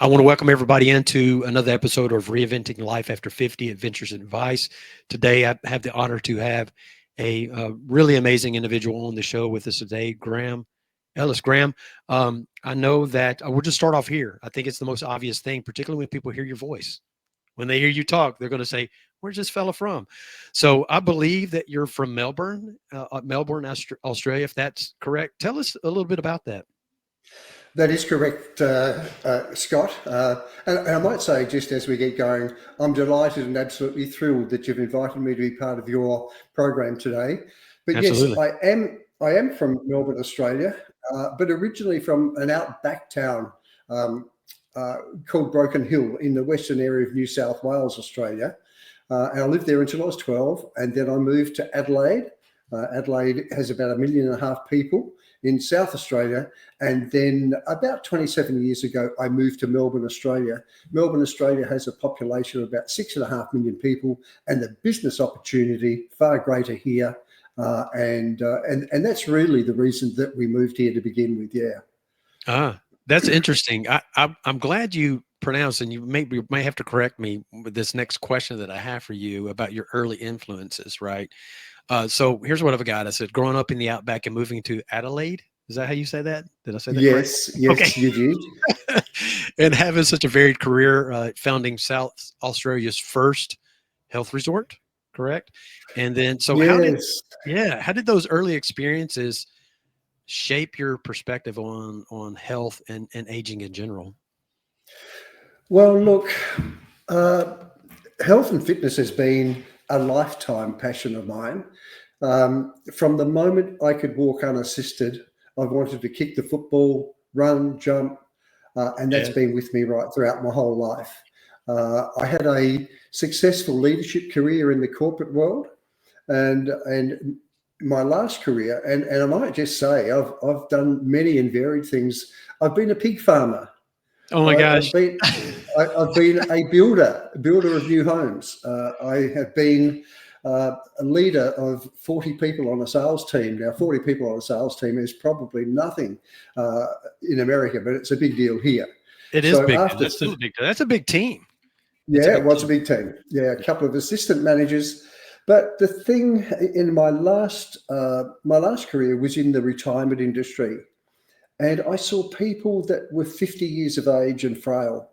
I want to welcome everybody into another episode of Reinventing Life After 50 Adventures and Advice. Today, I have the honor to have a really amazing individual on the show with us today, Graham Ellis. Graham, I know that we'll just start off here. I think it's the most obvious thing, particularly when people hear your voice. When they hear you talk, they're going to say, "Where's this fella from?" So I believe that you're from Melbourne, Australia, if that's correct. Tell us a little bit about that. That is correct, Scott. And I might say, just as we get going, I'm delighted and absolutely thrilled that you've invited me to be part of your program today. But yes, Absolutely. I am from Melbourne, Australia, but originally from an outback town um, called Broken Hill in the western area of New South Wales, Australia. And I lived there until I was 12, and then I moved to Adelaide. Adelaide has about 1.5 million people in South Australia. And then about 27 years ago, I moved to Melbourne, Australia. Melbourne, Australia has a population of about 6.5 million people, and the business opportunity far greater here. And that's really the reason that we moved here to begin with. Yeah. That's interesting. I'm glad you pronounced, and you may have to correct me with this next question that I have for you about your early influences, right? So here's what I've got. I said, growing up in the outback and moving to Adelaide. Is that how you say that? Did I say that correct? Yes, Okay. yes, you did. And having such a varied career, founding South Australia's first health resort, correct? And then, so Yes. how did those early experiences shape your perspective on health and aging in general? Well, look, uh, health and fitness has been a lifetime passion of mine. From the moment I could walk unassisted, I wanted to kick the football, run, jump, and that's Yeah. been with me right throughout my whole life. I had a successful leadership career in the corporate world, and my last career, and I might just say I've done many and varied things. I've been a pig farmer. Oh my I, gosh. I've been I've been a builder of new homes. I have been a leader of 40 people on a sales team. Now, 40 people on a sales team is probably nothing uh, in America, but it's a big deal here. It is So big. after, That's still a big. That's a big team. It's a yeah, it big was a team. big team. Yeah, a couple of assistant managers. But the thing in my last career was in the retirement industry, and I saw people that were 50 years of age and frail.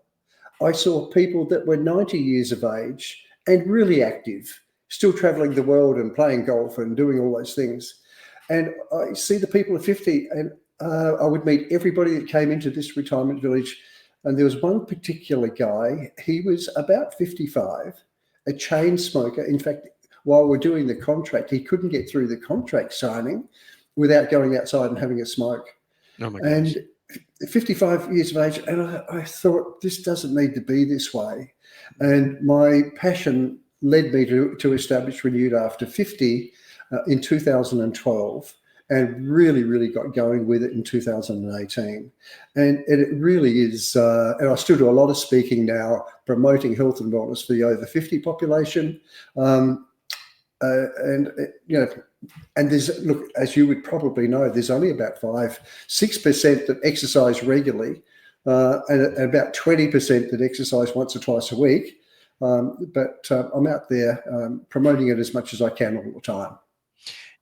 I saw people that were 90 years of age and really active, still traveling the world and playing golf and doing all those things. And I see the people at 50, and I would meet everybody that came into this retirement village. And there was one particular guy, he was about 55, a chain smoker. In fact, while we're doing the contract, he couldn't get through the contract signing without going outside and having a smoke. Oh my gosh. And 55 years of age, and I thought this doesn't need to be this way. And my passion led me to establish Renewed After 50 in 2012, and really got going with it in 2018. And it really is, and I still do a lot of speaking now, promoting health and wellness for the over 50 population. And you know, and there's, look, as you would probably know, there's only about 6% that exercise regularly, and about 20% that exercise once or twice a week. But I'm out there promoting it as much as I can all the time.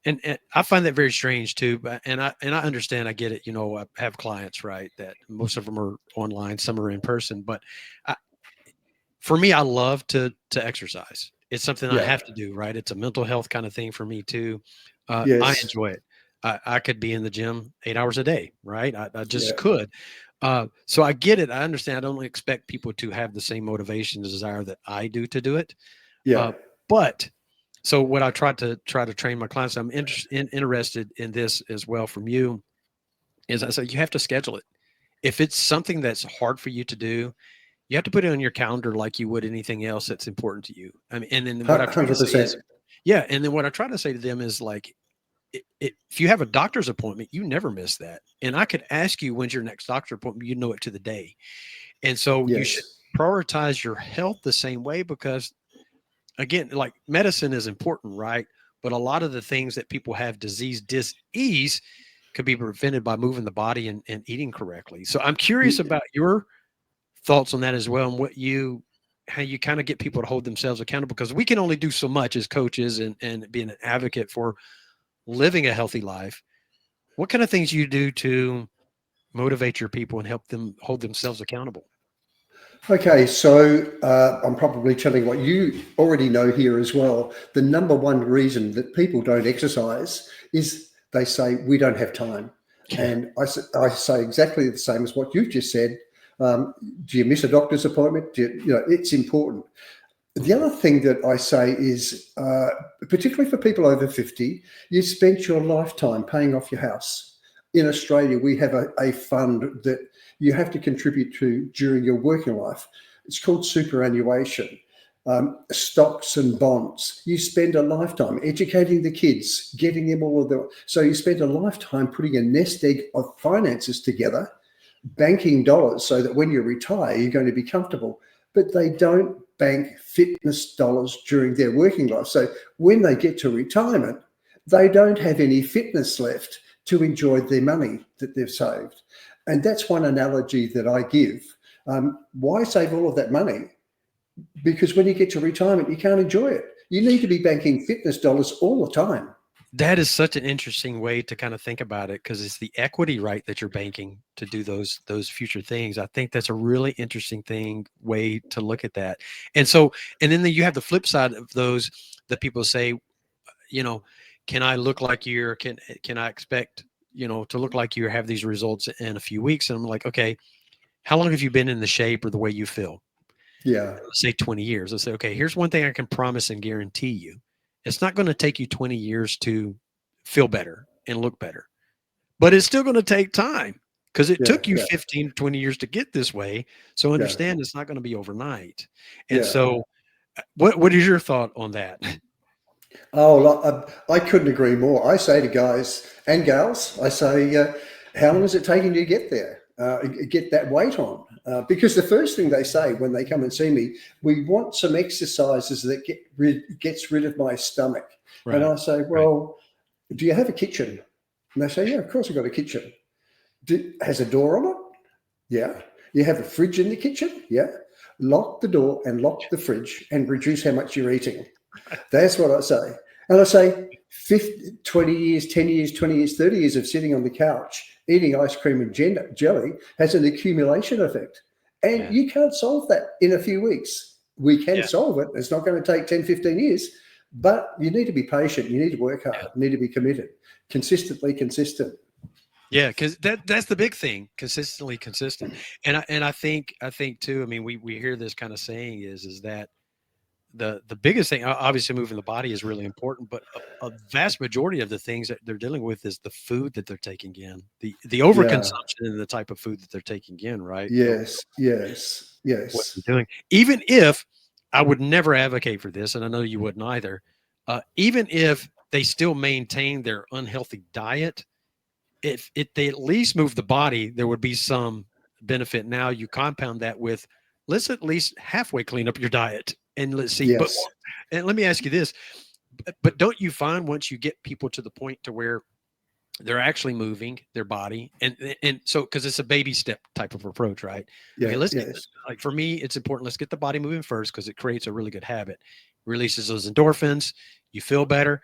And I find that very strange too. And I understand. I get it. I have clients, right, that most of them are online, some are in person. But I, for me, I love to exercise. It's something I Yeah. have to do, right? It's a mental health kind of thing for me too. I Yes. enjoy it. I could be in the gym 8 hours a day, right? I just Yeah. could. So I get it. I understand. I don't expect people to have the same motivation, desire that I do to do it. Yeah. Uh, but so what I try to train my clients, I'm interested in this as well from you, is I say you have to schedule it. If it's something that's hard for you to do, you have to put it on your calendar like you would anything else that's important to you. I mean, and then what I try to say 100%. is, yeah, and then what I try to say to them is like, if you have a doctor's appointment, you never miss that. And I could ask you when's your next doctor appointment, you know it to the day. And so you should Yes. prioritize your health the same way because again, like medicine is important, right? But a lot of the things that people have disease could be prevented by moving the body and eating correctly. So I'm curious Y- about your thoughts on that as well, and how you kind of get people to hold themselves accountable, because we can only do so much as coaches and being an advocate for living a healthy life. What kind of things you do to motivate your people and help them hold themselves accountable? Okay, so I'm probably telling what you already know here as well. The number one reason that people don't exercise is they say, we don't have time. Yeah. And I say exactly the same as what you've just said. Do you miss a doctor's appointment? It's important. The other thing that I say is, particularly for people over 50, you spent your lifetime paying off your house. In Australia, we have a fund that you have to contribute to during your working life. It's called superannuation. Stocks and bonds. You spend a lifetime educating the kids, getting them all of the. So you spend a lifetime putting a nest egg of finances together, banking dollars so that when you retire, you're going to be comfortable. But they don't bank fitness dollars during their working life. So when they get to retirement, they don't have any fitness left to enjoy their money that they've saved. And that's one analogy that I give. Why save all of that money? Because when you get to retirement, you can't enjoy it. You need to be banking fitness dollars all the time. That is such an interesting way to kind of think about it, because it's the equity, right, that you're banking to do those future things. I think that's a really interesting way to look at that. And so, and then you have the flip side of those that people say, you know, can I look like can I expect, to look like you have these results in a few weeks? And I'm like, okay, how long have you been in the shape or the way you feel? Yeah, Let's say 20 years. Let's say, okay, here's one thing I can promise and guarantee you. It's not going to take you 20 years to feel better and look better, but it's still going to take time, because it yeah, took you yeah, 15, 20 years to get this way. So yeah, understand it's not going to be overnight. And yeah. so what is your thought on that? I couldn't agree more. I say to guys and gals, I say, how long is it taking you to get there? Get that weight on? Because the first thing they say when they come and see me, we want some exercises that gets rid of my stomach. And Right. I say, Right. well, do you have a kitchen? And they say, yeah, of course I've got a kitchen. Has a door on it? Yeah. You have a fridge in the kitchen? Yeah. Lock the door and lock the fridge and reduce how much you're eating. That's what I say. And I say 50, 20 years, 10 years, 20 years, 30 years of sitting on the couch eating ice cream and jelly has an accumulation effect. And Yeah. you can't solve that in a few weeks. We can Yeah. solve it. It's not going to take 10, 15 years, but you need to be patient. You need to work hard. Yeah. You need to be committed, consistently consistent. Yeah, because that's the big thing, consistently consistent. And I think too, I mean, we hear this kind of saying is that the biggest thing, obviously moving the body is really important, but a vast majority of the things that they're dealing with is the food that they're taking in, the Yeah. overconsumption and the type of food that they're taking in, right? Yes. Yes. What Yes. they're doing. Even if I would never advocate for this, and I know you wouldn't either, even if they still maintain their unhealthy diet, if they at least move the body, there would be some benefit. Now you compound that with, let's at least halfway clean up your diet and let's see. But Yes. and let me ask you this: but don't you find once you get people to the point to where they're actually moving their body, and so because it's a baby step type of approach, right? Okay, Yeah. let's get Yes. like for me, it's important. Let's get the body moving first because it creates a really good habit, releases those endorphins, you feel better.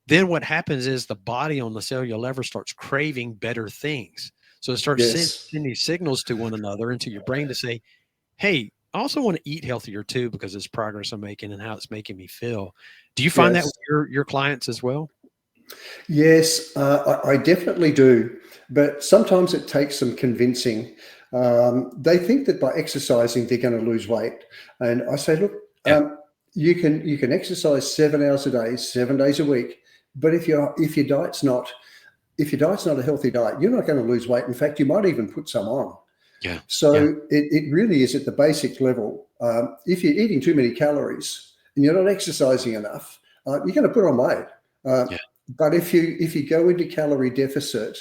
Then what happens is the body on the cellular level starts craving better things. So it starts Yes. sending these signals to one another into your brain to say, hey, I also want to eat healthier too because it's progress I'm making and how it's making me feel. Do you find that Yes. with your clients as well? Yes, I definitely do. But sometimes it takes some convincing. They think that by exercising they're going to lose weight, and I say, look, Yeah. you can exercise 7 hours a day, 7 days a week. But if your diet's not a healthy diet, you're not going to lose weight. In fact, you might even put some on. Yeah. Yeah. So it really is at the basic level. If you're eating too many calories and you're not exercising enough, you're going to put on weight. Uh, Yeah. but if you go into calorie deficit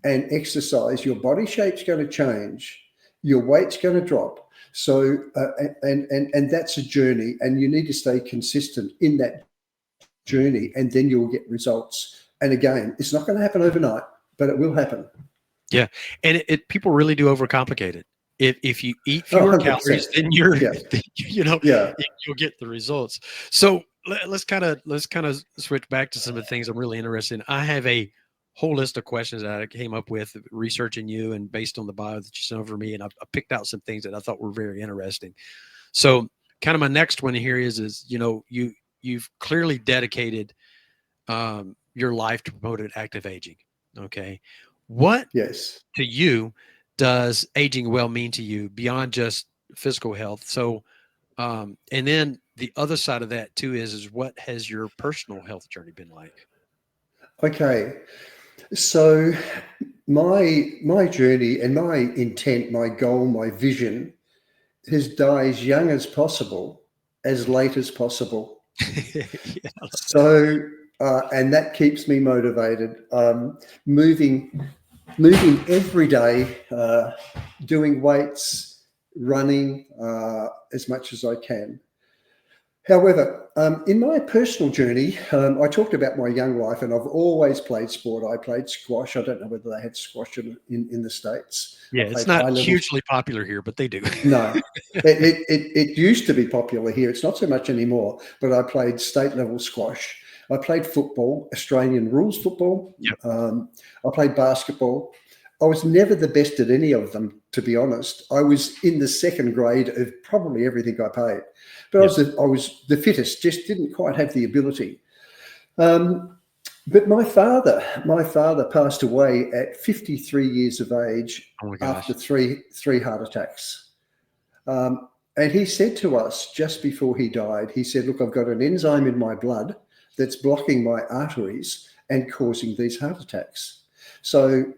and exercise, your body shape's going to change, your weight's going to drop. So and that's a journey, and you need to stay consistent in that journey, and then you'll get results. And again, it's not going to happen overnight, but it will happen. Yeah. And people really do overcomplicate it. if you eat Oh, fewer 100%. calories, then you're, Yeah. you know, Yeah. you'll get the results. So let's kind of switch back to some of the things I'm really interested in. I have a whole list of questions that I came up with researching you and based on the bio that you sent over me, and I picked out some things that I thought were very interesting. So, kind of my next one here is you've clearly dedicated your life to promote active aging. Okay, what Yes. to you does aging well mean to you beyond just physical health? So, and then the other side of that too is what has your personal health journey been like? Okay. So my journey and my intent, my goal, my vision is die as young as possible, as late as possible. Yeah, I love that. So and that keeps me motivated. Moving moving every day, doing weights, running as much as I can. However, in my personal journey, I talked about my young life, and I've always played sport. I played squash. I don't know whether they had squash in the States. I Yeah, it's played not high level. hugely popular here, but they do. No, it used to be popular here. It's not so much anymore. But I played state level squash. I played football, Australian rules football. Yep. I played basketball. I was never the best at any of them, to be honest. I was in the second grade of probably everything I played, but Yep. I was the fittest. Just didn't quite have the ability. But my father passed away at 53 years of age Oh my after gosh. three heart attacks. And he said to us just before he died, he said, "Look, I've got an enzyme in my blood that's blocking my arteries and causing these heart attacks." So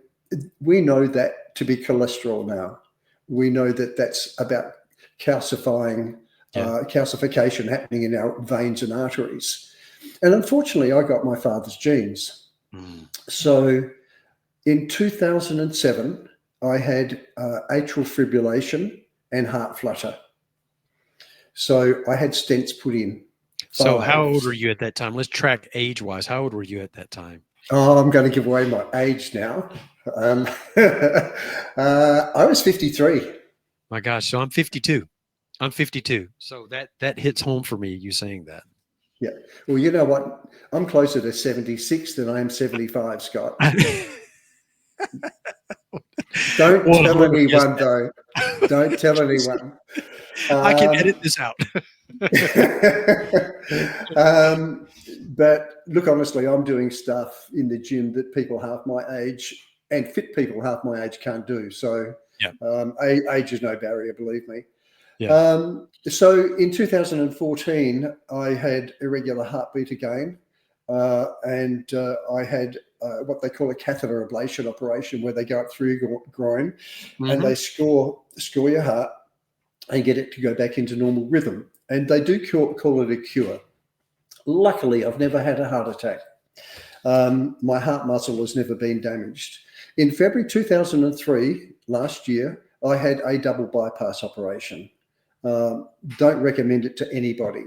we know that to be cholesterol now. We know that that's about calcifying, Yeah. calcification happening in our veins and arteries. And unfortunately, I got my father's genes. Mm. So in 2007, I had atrial fibrillation and heart flutter. So I had stents put in. So how old Five. were you at that time? Let's track age wise. How old were you at that time? Oh, I'm going to give away my age now. Um, I was 53. My gosh. So I'm 52. I'm 52. So that hits home for me, you saying that. Yeah. Well, you know what? I'm closer to 76 than I am 75, Scott. Don't Well, tell whoever guessed anyone, though. Don't tell that. anyone. I can edit Um, this out. um, but look, honestly, I'm doing stuff in the gym that people half my age and fit people half my age can't do. So Yeah. age is no barrier, believe me. Yeah. So in 2014, I had irregular heartbeat again, and I had what they call a catheter ablation operation, where they go up through your groin and Hmm. they score your heart and get it to go back into normal rhythm. And they do call it a cure. Luckily, I've never had a heart attack. My heart muscle has never been damaged. In February 2003, last year, I had a double bypass operation. Don't recommend it to anybody.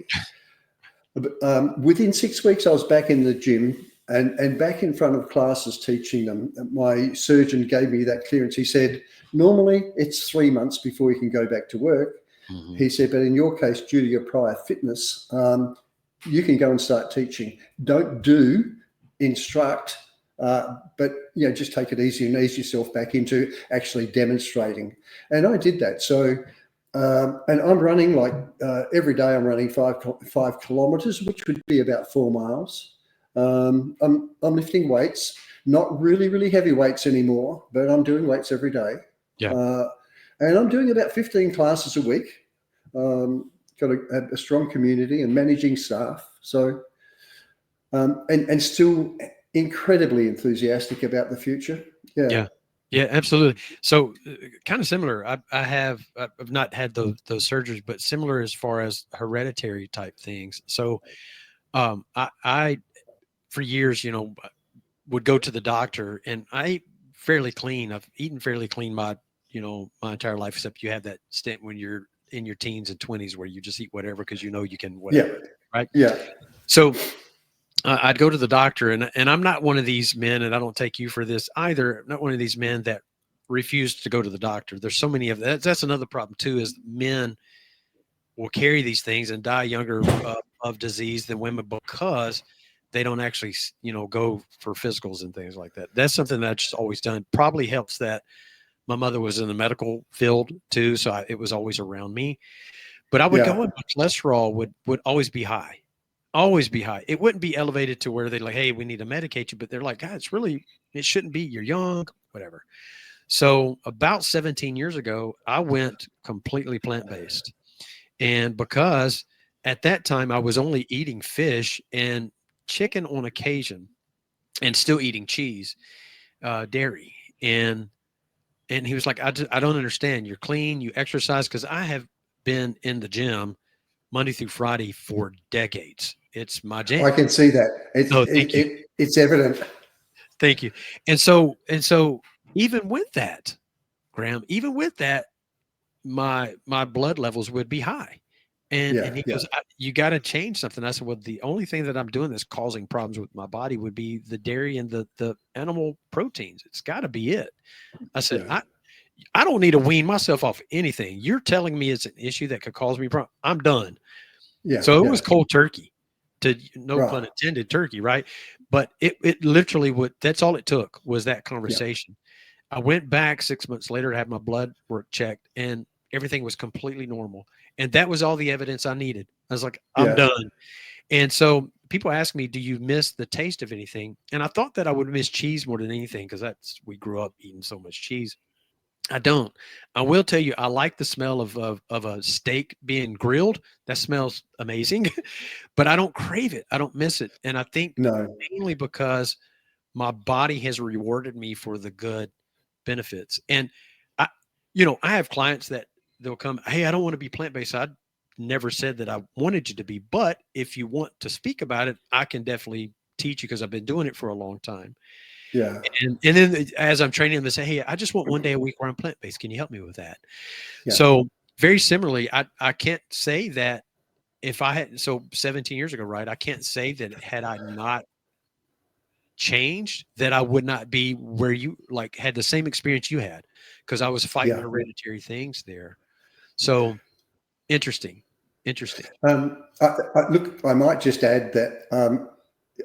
But within 6 weeks, I was back in the gym and back in front of classes teaching them. My surgeon gave me that clearance. He said, normally it's 3 months before you can go back to work. Hmm. He said, but in your case, due to your prior fitness, you can go and start teaching. Don't instruct, but just take it easy and ease yourself back into actually demonstrating. And I did that. So, and I'm running every day. I'm running 5 kilometers, which would be about 4 miles. I'm lifting weights, not really, really heavy weights anymore, but I'm doing weights every day. Yeah. And I'm doing about 15 classes a week. Got a strong community and managing staff. So, and still incredibly enthusiastic about the future. Yeah. Yeah. Yeah, absolutely. So, kind of similar. I've not had those surgeries, but similar as far as hereditary type things. So, I for years, would go to the doctor, and I eat fairly clean. I've eaten fairly clean my entire life, except you have that stint when you're in your teens and 20s where you just eat whatever because you can Yeah. whatever, right? Yeah. So I'd go to the doctor, and I'm not one of these men, and I don't take you for this either. I'm not one of these men that refuse to go to the doctor. There's so many of that. That's another problem too, is men will carry these things and die younger of disease than women because they don't actually, go for physicals and things like that. That's something that I've just always done. Probably helps that my mother was in the medical field too, so it was always around me. But I would go Yeah. and my cholesterol would always be high, always be high. It wouldn't be elevated to where they're like, "Hey, we need to medicate you," but they're like, "God, it shouldn't be. You're young, whatever." So about 17 years ago, I went completely plant based, and because at that time I was only eating fish and chicken on occasion, and still eating cheese, dairy, and he was like, I don't understand. You're clean, you exercise, because I have been in the gym Monday through Friday for decades. It's my I jam. can see that. Oh, thank you. It's evident. Thank you. And so even with that, Graham, even with that, my blood levels would be high. And Yeah. he Yeah. goes, You got to change something. I said, well, the only thing that I'm doing that's causing problems with my body would be the dairy and the animal proteins. It's got to be it. I said, Yeah. I don't need to wean myself off anything. You're telling me it's an issue that could cause me problem. I'm done. Yeah. So it was Yeah. cold turkey, to no Right. pun intended, turkey, right? But it literally would. That's all it took was that Yeah. conversation. I went back 6 months later to have my blood work checked, and everything was completely normal. And that was all the evidence I needed. I was like, I'm Yeah. done. And so people ask me, do you miss the taste of anything? And I thought that I would miss cheese more than anything because we grew up eating so much cheese. I don't. I will tell you, I like the smell of a steak being grilled. That smells amazing, but I don't crave it. I don't miss it. And I think No. mainly because my body has rewarded me for the good benefits. And I, I have clients that they'll come, hey, I don't want to be plant based. I never said that I wanted you to be, but if you want to speak about it, I can definitely teach you because I've been doing it for a long time. Yeah. And then as I'm training them to say, hey, I just want one day a week where I'm plant based. Can you help me with that? Yeah. So very similarly, I can't say that if I had, so 17 years ago, right? I can't say that had I not changed, that I would not be where you like had the same experience you had, because I was fighting Yeah. hereditary things there. So interesting, interesting. Look, I might just add that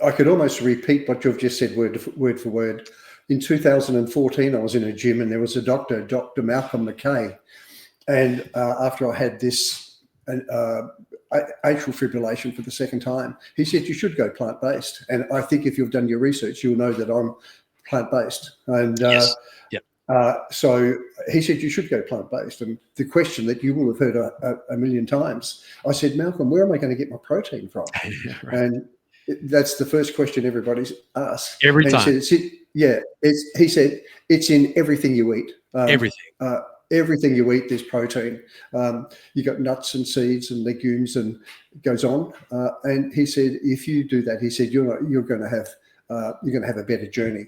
I could almost repeat what you've just said word for word. In 2014, I was in a gym and there was a doctor, Dr. Malcolm McKay. And after I had this atrial fibrillation for the second time, he said, you should go plant-based. And I think if you've done your research, you'll know that I'm plant-based. And Yes. Yep. so he said, you should go plant-based. And the question that you will have heard a million times, I said, Malcolm, where am I going to get my protein from? Right. And that's the first question everybody's asked. Every And he time. said, he said, it's in everything you eat. Everything. Everything you eat, there's protein. You got nuts and seeds and legumes, and it goes on. And he said, if you do that, he said, you're going to have a better journey.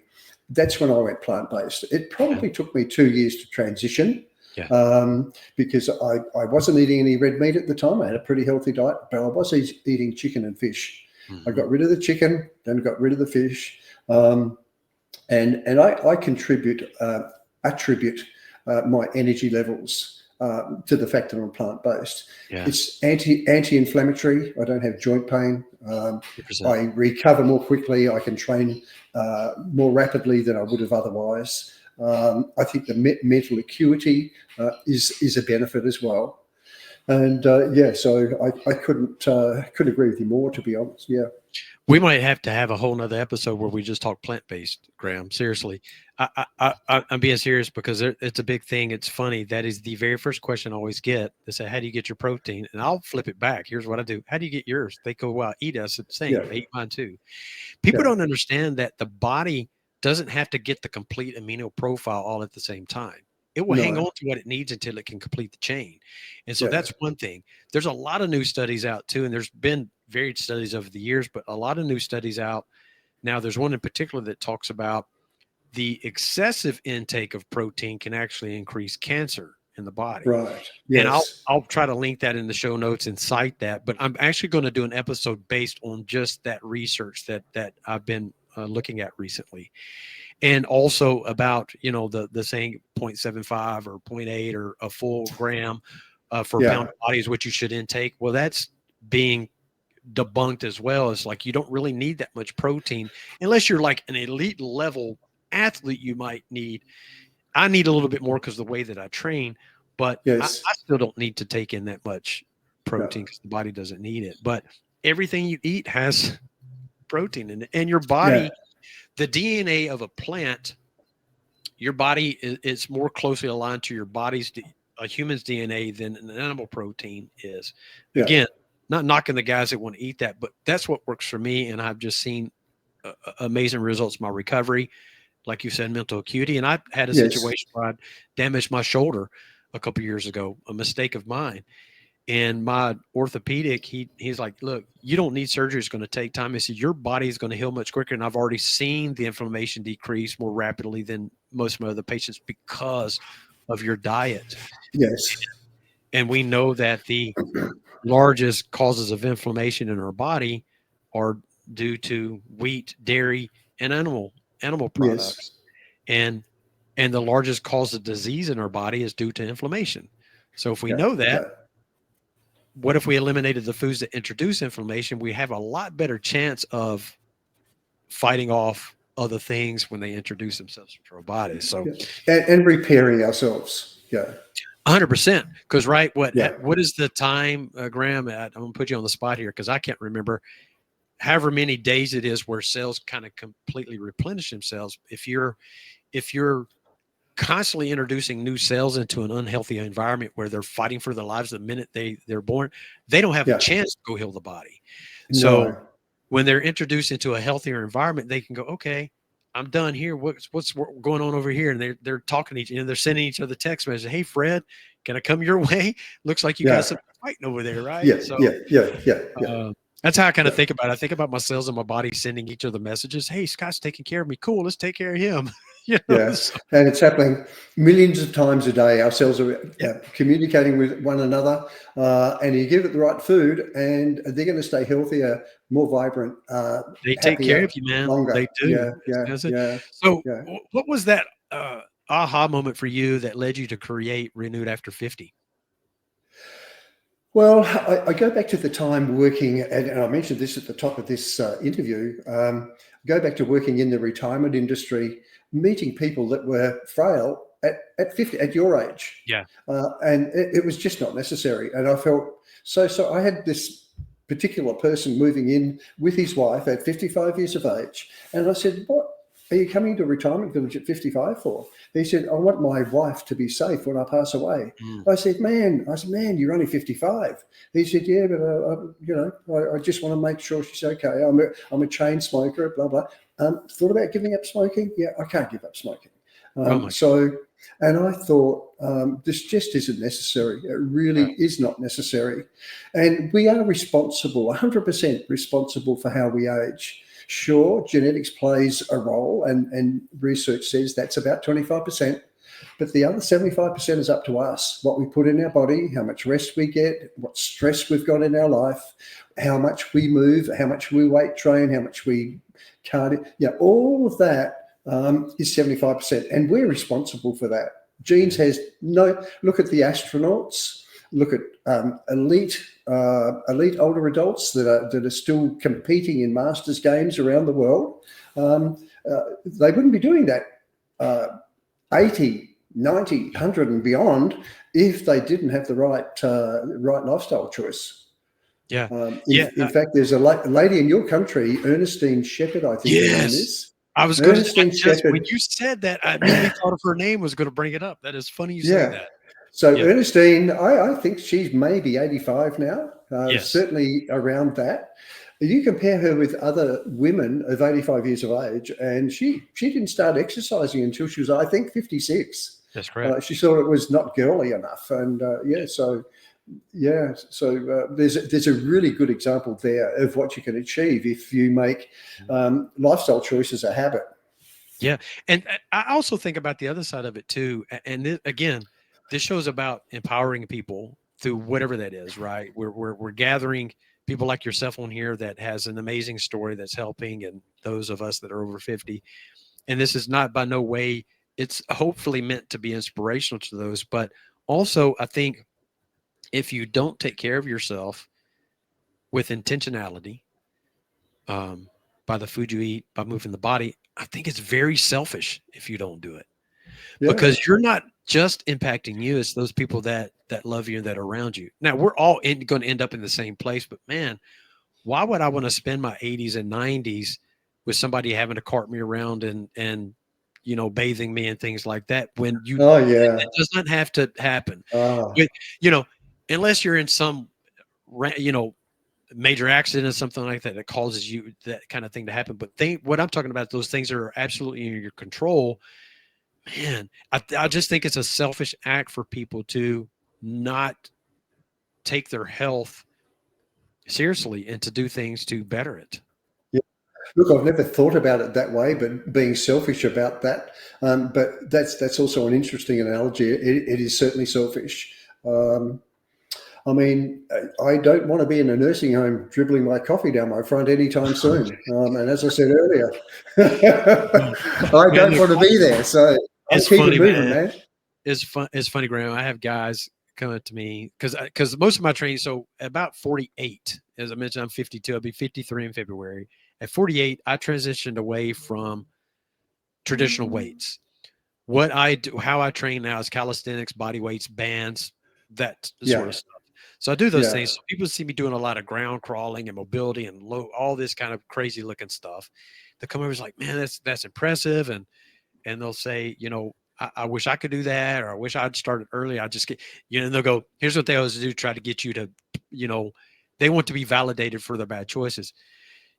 That's when I went plant-based. It probably took me 2 years to transition. Yeah. Because I wasn't eating any red meat at the time. I had a pretty healthy diet, but I was eating chicken and fish. Mm-hmm. I got rid of the chicken, then got rid of the fish, and I attribute my energy levels to the fact that I'm plant-based. Yeah. It's anti-inflammatory. I don't have joint pain. 100%. I recover more quickly. I can train more rapidly than I would have otherwise. I think the mental acuity is a benefit as well. And so I couldn't agree with you more, to be honest. Yeah. We might have to have a whole nother episode where we just talk plant-based, Graham. Seriously, I'm being serious because it's a big thing. It's funny. That is the very first question I always get. They say, how do you get your protein? And I'll flip it back. Here's what I do. How do you get yours? They go, well, I eat us. It's the same. Yeah. I eat mine too. People Yeah. don't understand that the body doesn't have to get the complete amino profile all at the same time. It will hang No. on to what it needs until it can complete the chain. And so Yeah. that's one thing. There's a lot of new studies out too, and there's been varied studies over the years, but a lot of new studies out now. There's one in particular that talks about the excessive intake of protein can actually increase cancer in the body. Right. And Yes. I'll try to link that in the show notes and cite that. But I'm actually going to do an episode based on just that research that I've been looking at recently, and also about the saying 0.75 or zero point 0.8 or a full gram for a pound Yeah. of body is what you should intake. Well, that's being debunked as well. It's like you don't really need that much protein unless you're like an elite level athlete. You might need. I need a little bit more because the way that I train, but I Yes. still don't need to take in that much protein No. because the body doesn't need it. But everything you eat has protein in it, and your Yeah. body, the DNA of a plant, your body is more closely aligned to your body's a human's DNA than an animal protein is. Yeah. Again, not knocking the guys that want to eat that, but that's what works for me, and I've just seen amazing results in my recovery. Like you said, mental acuity, and I had a Yes. situation where I damaged my shoulder a couple years ago, a mistake of mine. And my orthopedic, he's like, look, you don't need surgery. It's going to take time. He said, your body is going to heal much quicker. And I've already seen the inflammation decrease more rapidly than most of my other patients because of your diet. Yes. And we know that the largest causes of inflammation in our body are due to wheat, dairy, and animal Yes. products. And the largest cause of disease in our body is due to inflammation. So if we Yeah. know that, Yeah. what if we eliminated the foods that introduce inflammation? We have a lot better chance of fighting off other things when they introduce themselves into our bodies. So Yeah. And repairing ourselves. Yeah. 100%. Because right, Yeah. what is the time, Graham? I'm gonna put you on the spot here because I can't remember. However many days it is where cells kind of completely replenish themselves. If you're constantly introducing new cells into an unhealthy environment where they're fighting for their lives the minute they're born, they don't have a Yeah. chance to go heal the body. So No. when they're introduced into a healthier environment, they can go, okay, I'm done here. What's going on over here? And they're talking to each, they're sending each other text messages. Hey, Fred, can I come your way? Looks like you Yeah. guys have been fighting over there, right? Yeah. So Yeah. Yeah. Yeah. Yeah. that's how I kind of Yeah. think about it. I think about my cells and my body sending each other messages. Hey, Scott's taking care of me. Cool, let's take care of him. Yeah, So, and it's happening millions of times a day. Our cells are yeah, communicating with one another, and you give it the right food, and they're going to stay healthier, more vibrant, they take care happier, of you, man. longer. They do. Yeah, yeah, That's it. yeah, So, yeah. what was that aha moment for you that led you to create Renewed After 50? Well, I go back to the time working, and I mentioned this at the top of this interview. Go back to working in the retirement industry, meeting people that were frail at 50, at your age, Yeah. and it was just not necessary. And I felt so. I had this particular person moving in with his wife at 55 years of age, and I said, "What are you coming to retirement village at 55 for?" He said, "I want my wife to be safe when I pass away." Mm, I said, man, you're only 55. He said, yeah, but I just want to make sure she's okay. I'm a chain smoker, blah, blah. Thought about giving up smoking. Yeah, I can't give up smoking. oh my And I thought, this just isn't necessary. It God. really is not necessary. And we are responsible, 100% responsible for how we age. Sure, genetics plays a role, and research says that's about 25%. But the other 75% is up to us, what we put in our body, how much rest we get, what stress we've got in our life, how much we move, how much we weight train, how much we cardio. Yeah, all of that is 75%. And we're responsible for that. Genes has no, look at the astronauts, look at elite older adults that are still competing in masters games around the world. They wouldn't be doing that 80, 90, 100 and beyond if they didn't have the right lifestyle choice. Yeah. Yeah. In fact, there's a lady in your country, Ernestine Shepherd, I think her name Yes. is. I was going to, Ernestine just when Shepherd, you said that, I immediately thought of her name, was going to bring it up. That is funny you say yeah. that. So Yeah. Ernestine, I think she's maybe 85 now, Yes. certainly around that. You compare her with other women of 85 years of age, and she didn't start exercising until she was, I think, 56. That's correct. She thought it was not girly enough, and there's a really good example there of what you can achieve if you make lifestyle choices a habit. Yeah. And I also think about the other side of it too. And again, this show's about empowering people through whatever that is, right? We're gathering people like yourself on here that has an amazing story that's helping, and those of us that are over 50. And this is not by no way, it's hopefully meant to be inspirational to those. But also, I think if you don't take care of yourself with intentionality, um, by the food you eat, by moving the body, I think it's very selfish if you don't do it, Yeah. because you're not just impacting you; it's those people that love you and that are around you. Now we're all going to end up in the same place, but man, why would I want to spend my 80s and 90s with somebody having to cart me around and bathing me and things like that when Oh it yeah. does not have to happen. Ah, But, you know, unless you're in some major accident or something like that that causes you that kind of thing to happen. But what I'm talking about, those things that are absolutely in your control, man, I just think it's a selfish act for people to not take their health seriously and to do things to better it. yeah. Look, I've never thought about it that way, but being selfish about that. But that's also an interesting analogy. It is certainly selfish. Um, I mean, I don't want to be in a nursing home dribbling my coffee down my front anytime soon. And as I said earlier, I Man, don't look, want to be there. So I'm it's keeping funny, moving, man. man. It's funny, Graham. I have guys coming to me because most of my training. So about 48, as I mentioned, I'm 52. I'll be 53 in February. At 48, I transitioned away from traditional weights. What I do, how I train now is calisthenics, body weights, bands, that sort Yeah, of stuff. So I do those yeah, things. So people see me doing a lot of ground crawling and mobility and all this kind of crazy looking stuff. They come over is like, man, that's impressive, and they'll say, I wish I could do that, or I wish I'd started early. I just get, and they'll go, here's what they always do, try to get you to, you know, they want to be validated for their bad choices.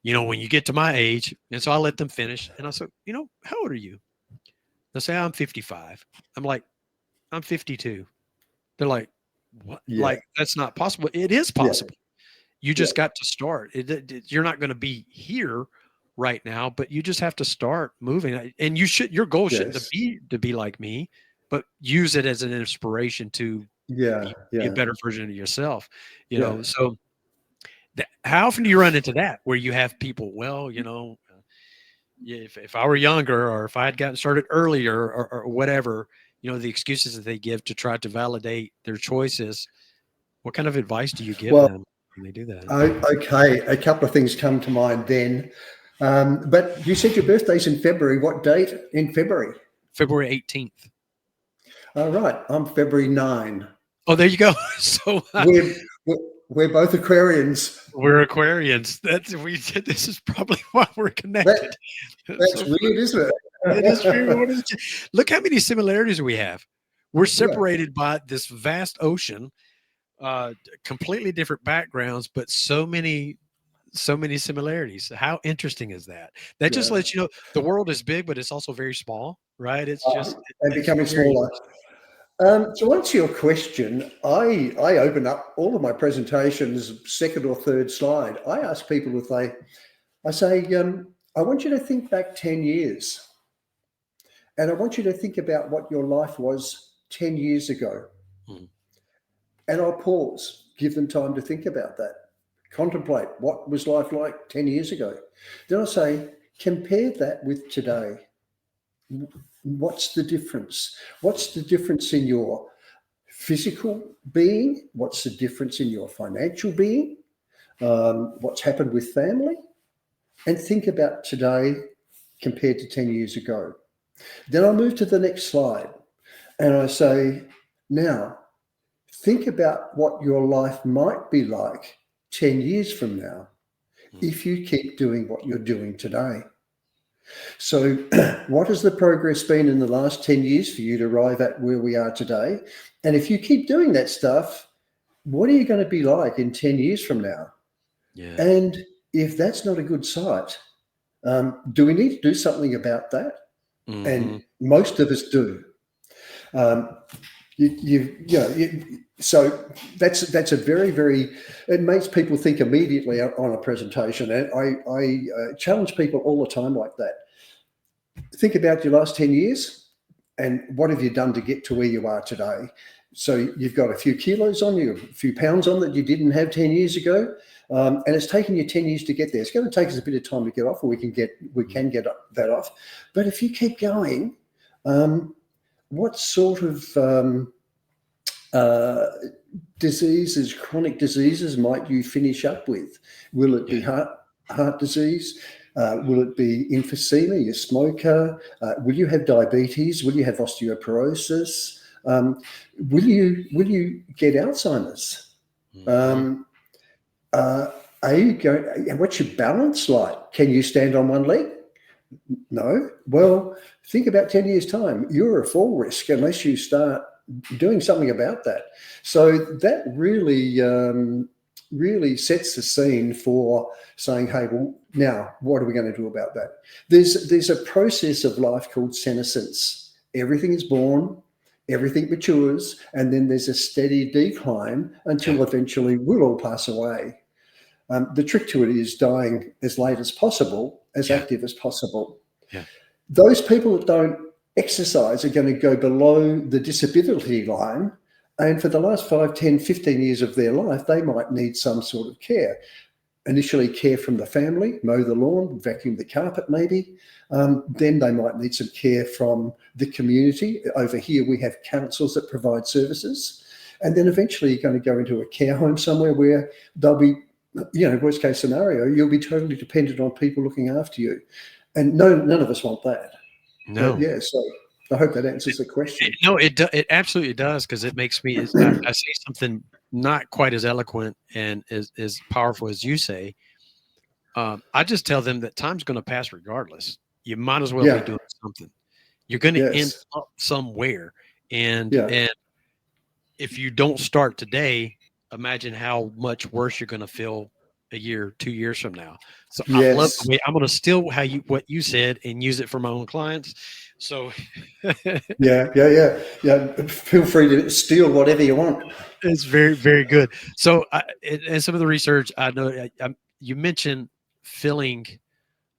When you get to my age, and so I let them finish, and I said, how old are you? They'll say, I'm 55. I'm like, I'm 52. They're like, what? yeah, Like, that's not possible. It is yeah, possible. You yeah, just got to start. You're not going to be here right now, but you just have to start moving. And your goal shouldn't yes, to be like me, but use it as an inspiration to yeah, be a yeah, better version of yourself. yeah. So how often do you run into that where you have people? Well, yeah, if I were younger, or if I had gotten started earlier, or whatever, the excuses that they give to try to validate their choices. What kind of advice do you give Well, them when they do that? okay, a couple of things come to mind then. But you said your birthday's in February. What date in February? February 18th. All right, I'm February 9. Oh, there you go. So We're, we're, we're both Aquarians. we're Aquarians. This is probably why we're That connected. That's That's so weird, funny. isn't It is very it? Look how many similarities we have. We're Yeah, separated by this vast ocean, completely different backgrounds, but so many similarities. How interesting is that? That just yeah. lets you know the world is big, but it's also very small, right? It's just And it's becoming very smaller. To answer your question, I open up all of my presentations, second or third slide. I ask people I say, I want you to think back 10 years, and I want you to think about what your life was 10 years ago. interesting. And I'll pause, give them time to think about that, contemplate what was life like 10 years ago. Then I say, compare that with today. What's the difference? What's the difference in your physical being? What's the difference in your financial being? What's happened with family? And think about today compared to 10 years ago. Then I move to the next slide and I say, now think about what your life might be like 10 years from now Mhm. if you keep doing what you're doing today. So, what has the progress been in the last 10 years for you to arrive at where we are today? And if you keep doing that stuff, what are you going to be like in 10 years from now? Yeah. And if that's not a good sight, do we need to do something about that? Mhm. And most of us do. Um, so that's a very, very, it makes people think immediately on a presentation. And I challenge people all the time like that. Think about your last 10 years and what have you done to get to where you are today? So you've got a few kilos on you, a few pounds on that you didn't have 10 years ago. And it's taken you 10 years to get there. It's going to take us a bit of time to get off, or we can get that off. But if you keep going, what sort of diseases, chronic diseases, might you finish up with? Will it be heart disease? Will it be emphysema? You're a smoker? Will you have diabetes? Will you have osteoporosis? Will you get Alzheimer's? Are you going? What's your balance like? Can you stand on one leg? No. Well, think about 10 years' time. You're a fall risk unless you start doing something about that. So that really sets the scene for saying, hey, well, now what are we going to do about that? There's a process of life called senescence. Everything is born, everything matures, and then there's a steady decline until eventually we'll all pass away. The trick to it is dying as late as possible, as active as possible. Yeah. Those people that don't exercise are going to go below the disability line. And for the last 5, 10, 15 years of their life, they might need some sort of care. Initially, care from the family, mow the lawn, vacuum the carpet maybe. Then they might need some care from the community. Over here, we have councils that provide services. And then eventually you're going to go into a care home somewhere where they'll be, worst case scenario, you'll be totally dependent on people looking after you. And none of us want that. No. But so I hope that answers the question. No, it absolutely does, because it makes me, I say something not quite as eloquent and as powerful as you say. I just tell them that time's going to pass regardless. You might as well be doing something. You're going to end up somewhere. And if you don't start today, imagine how much worse you're going to feel a year, 2 years from now. So I love the way I'm going to steal what you said and use it for my own clients. So yeah. Feel free to steal whatever you want. it's very, very good. So in some of the research, I know you mentioned feeling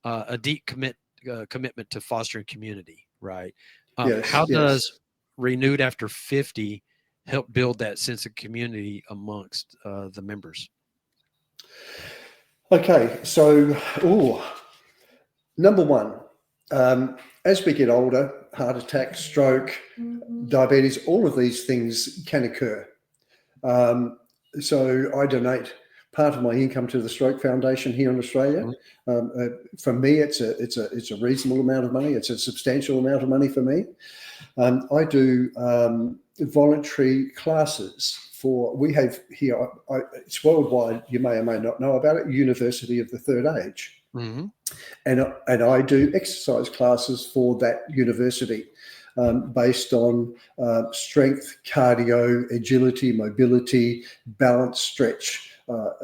a deep commitment to fostering community, right? How does Renewed After 50 help build that sense of community amongst the members? Okay, so number one, as we get older, heart attack, stroke, diabetes, all of these things can occur. So I donate part of my income to the Stroke Foundation here in Australia. For me, it's a reasonable amount of money. It's a substantial amount of money for me. I do voluntary classes we have here, it's worldwide, you may or may not know about it, University of the Third Age. Mm-hmm. And I do exercise classes for that university based on strength, cardio, agility, mobility, balance, stretch.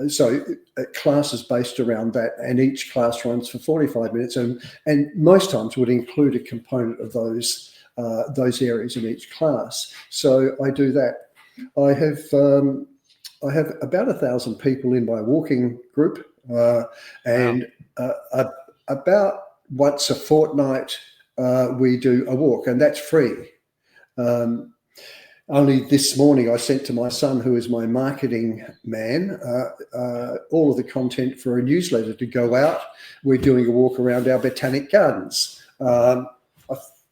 So classes based around that, and each class runs for 45 minutes and most times would include a component of those areas in each class. So I do that. I have about 1,000 people in my walking group, and about once a fortnight we do a walk, and that's free. Only this morning I sent to my son, who is my marketing man, all of the content for a newsletter to go out. We're doing a walk around our botanic gardens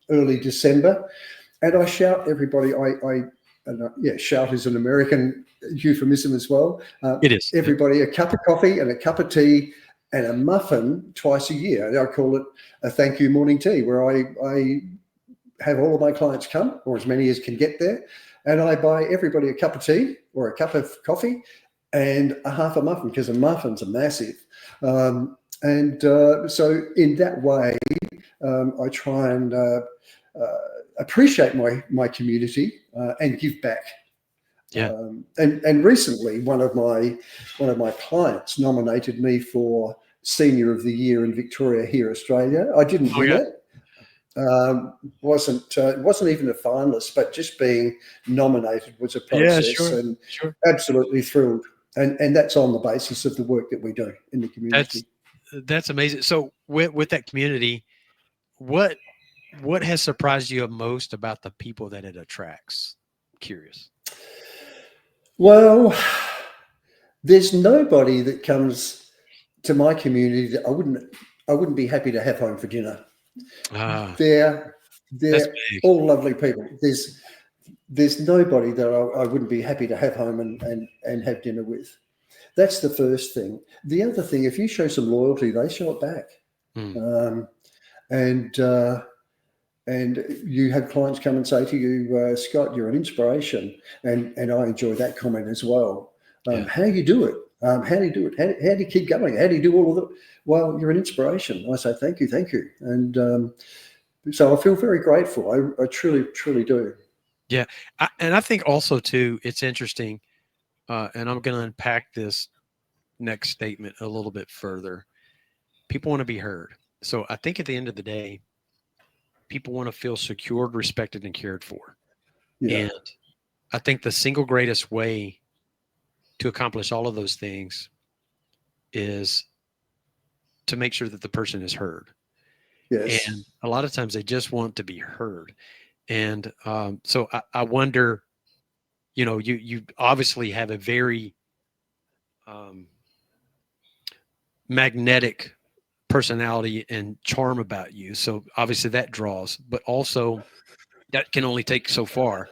early December, and I shout everybody. Shout is an American euphemism as well. It is. Everybody a cup of coffee and a cup of tea and a muffin twice a year. I call it a thank you morning tea, where I have all of my clients come, or as many as can get there, and I buy everybody a cup of tea or a cup of coffee and a half a muffin, because the muffins are massive. So in that way, I try and appreciate my community and give back. And recently, one of my clients nominated me for Senior of the Year in Victoria here, Australia. I didn't win it. Wasn't even a finalist, but just being nominated was a process. And absolutely thrilled. And that's on the basis of the work that we do in the community. That's amazing. So with that community, what has surprised you most about the people that it attracts? Curious. Well, there's nobody that comes to my community that I wouldn't be happy to have home for dinner. Ah, They're that's they're big. all lovely people. There's nobody that I wouldn't be happy to have home and have dinner with. That's the first thing. The other thing, if you show some loyalty, they show it back. Mm, Um, and and you have clients come and say to you, Scott, you're an inspiration, and I enjoy that comment as well. yeah. How do you do it? How do you do it? How do you keep going? How do you do all of it? Well, you're an inspiration. I say thank you, and so I feel very grateful. I truly, truly do. Yeah. And I think also too, it's interesting, and I'm going to unpack this next statement a little bit further. People want to be heard. So I think at the end of the day, people want to feel secured, respected, and cared for. Yeah. And I think the single greatest way to accomplish all of those things is to make sure that the person is heard. And Yes. a lot of times they just want to be heard. And so I wonder, you obviously have a very um, magnetic personality and charm about you. So obviously that draws, but also that can only take so far.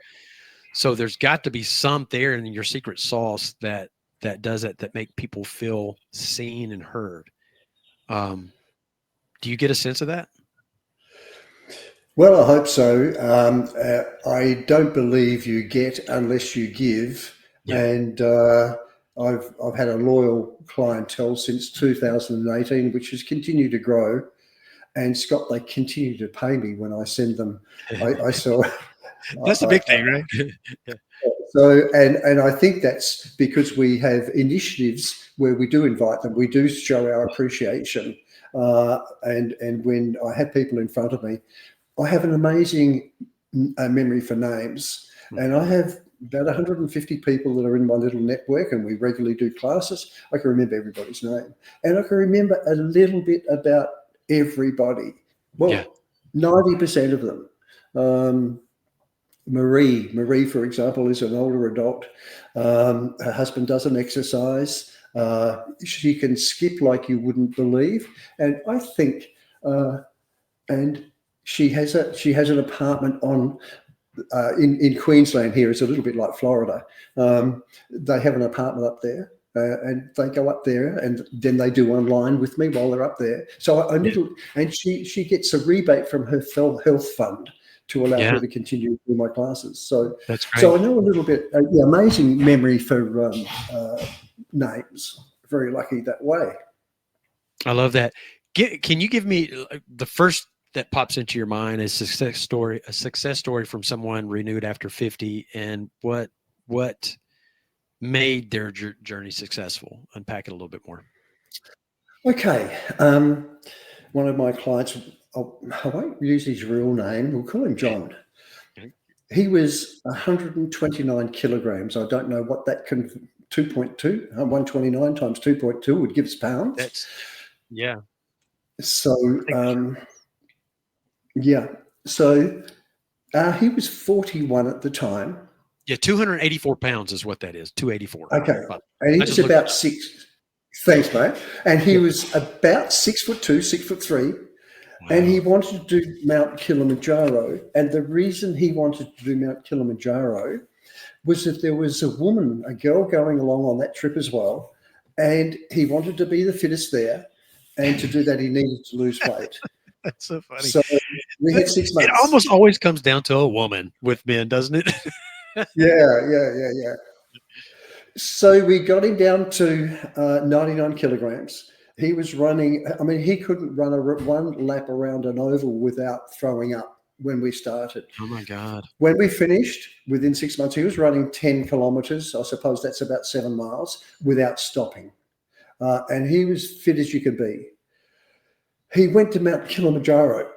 So there's got to be some there in your secret sauce that does it, that make people feel seen and heard. Um, do you get a sense of that? Well, I hope so. I don't believe you get unless you give, Yeah. and I've had a loyal clientele since 2018, which has continued to grow. And Scott, they continue to pay me when I send them. I saw. That's the I, big thing, right? Yeah. So, and I think that's because we have initiatives where we do invite them, we do show our appreciation, and when I have people in front of me, I have an amazing memory for names, and I have about 150 people that are in my little network, and we regularly do classes. I can remember everybody's name, and I can remember a little bit about everybody. Yeah. Well, 90% of them. Um, Marie, for example, is an older adult. Her husband doesn't exercise. She can skip like you wouldn't believe, and I think, and she has an apartment on in Queensland. Here, it's a little bit like Florida. They have an apartment up there. And they go up there, and then they do online with me while they're up there. So I Yeah. need and she gets a rebate from her health fund to allow Yeah. her to continue to do my classes. So, That's so I great. know a little bit. Yeah, amazing memory for names. Very lucky that way. I love that. Can you give me the first that pops into your mind a success story from someone renewed after 50, and what made their journey successful? Unpack it a little bit more. Okay. One of my clients, I won't use his real name. We'll call him John. Okay. He was 129 kilograms. I don't know what that can. 2.2, 129 times 2.2 would give us pounds. That's yeah. So I think that's right. yeah, so he was 41 at the time. Yeah, 284 pounds is what that is. 284. Okay, But and he I was just looked it about up. six. Thanks, mate. And he Yeah. was about 6'2", 6'3", and he Wow. wanted to do Mount Kilimanjaro. And the reason he wanted to do Mount Kilimanjaro was that there was a woman, a girl going along on that trip as well, and he wanted to be the fittest there. And to do that, he needed to lose weight. That's so funny. So we had six It months. almost always comes down to a woman with men, doesn't it? Yeah. So we got him down to 99 kilograms. He was running, I mean, he couldn't run one lap around an oval without throwing up when we started. Oh my God. When we finished, within 6 months, he was running 10 kilometers. I suppose that's about 7 miles without stopping. And he was fit as you could be. He went to Mount Kilimanjaro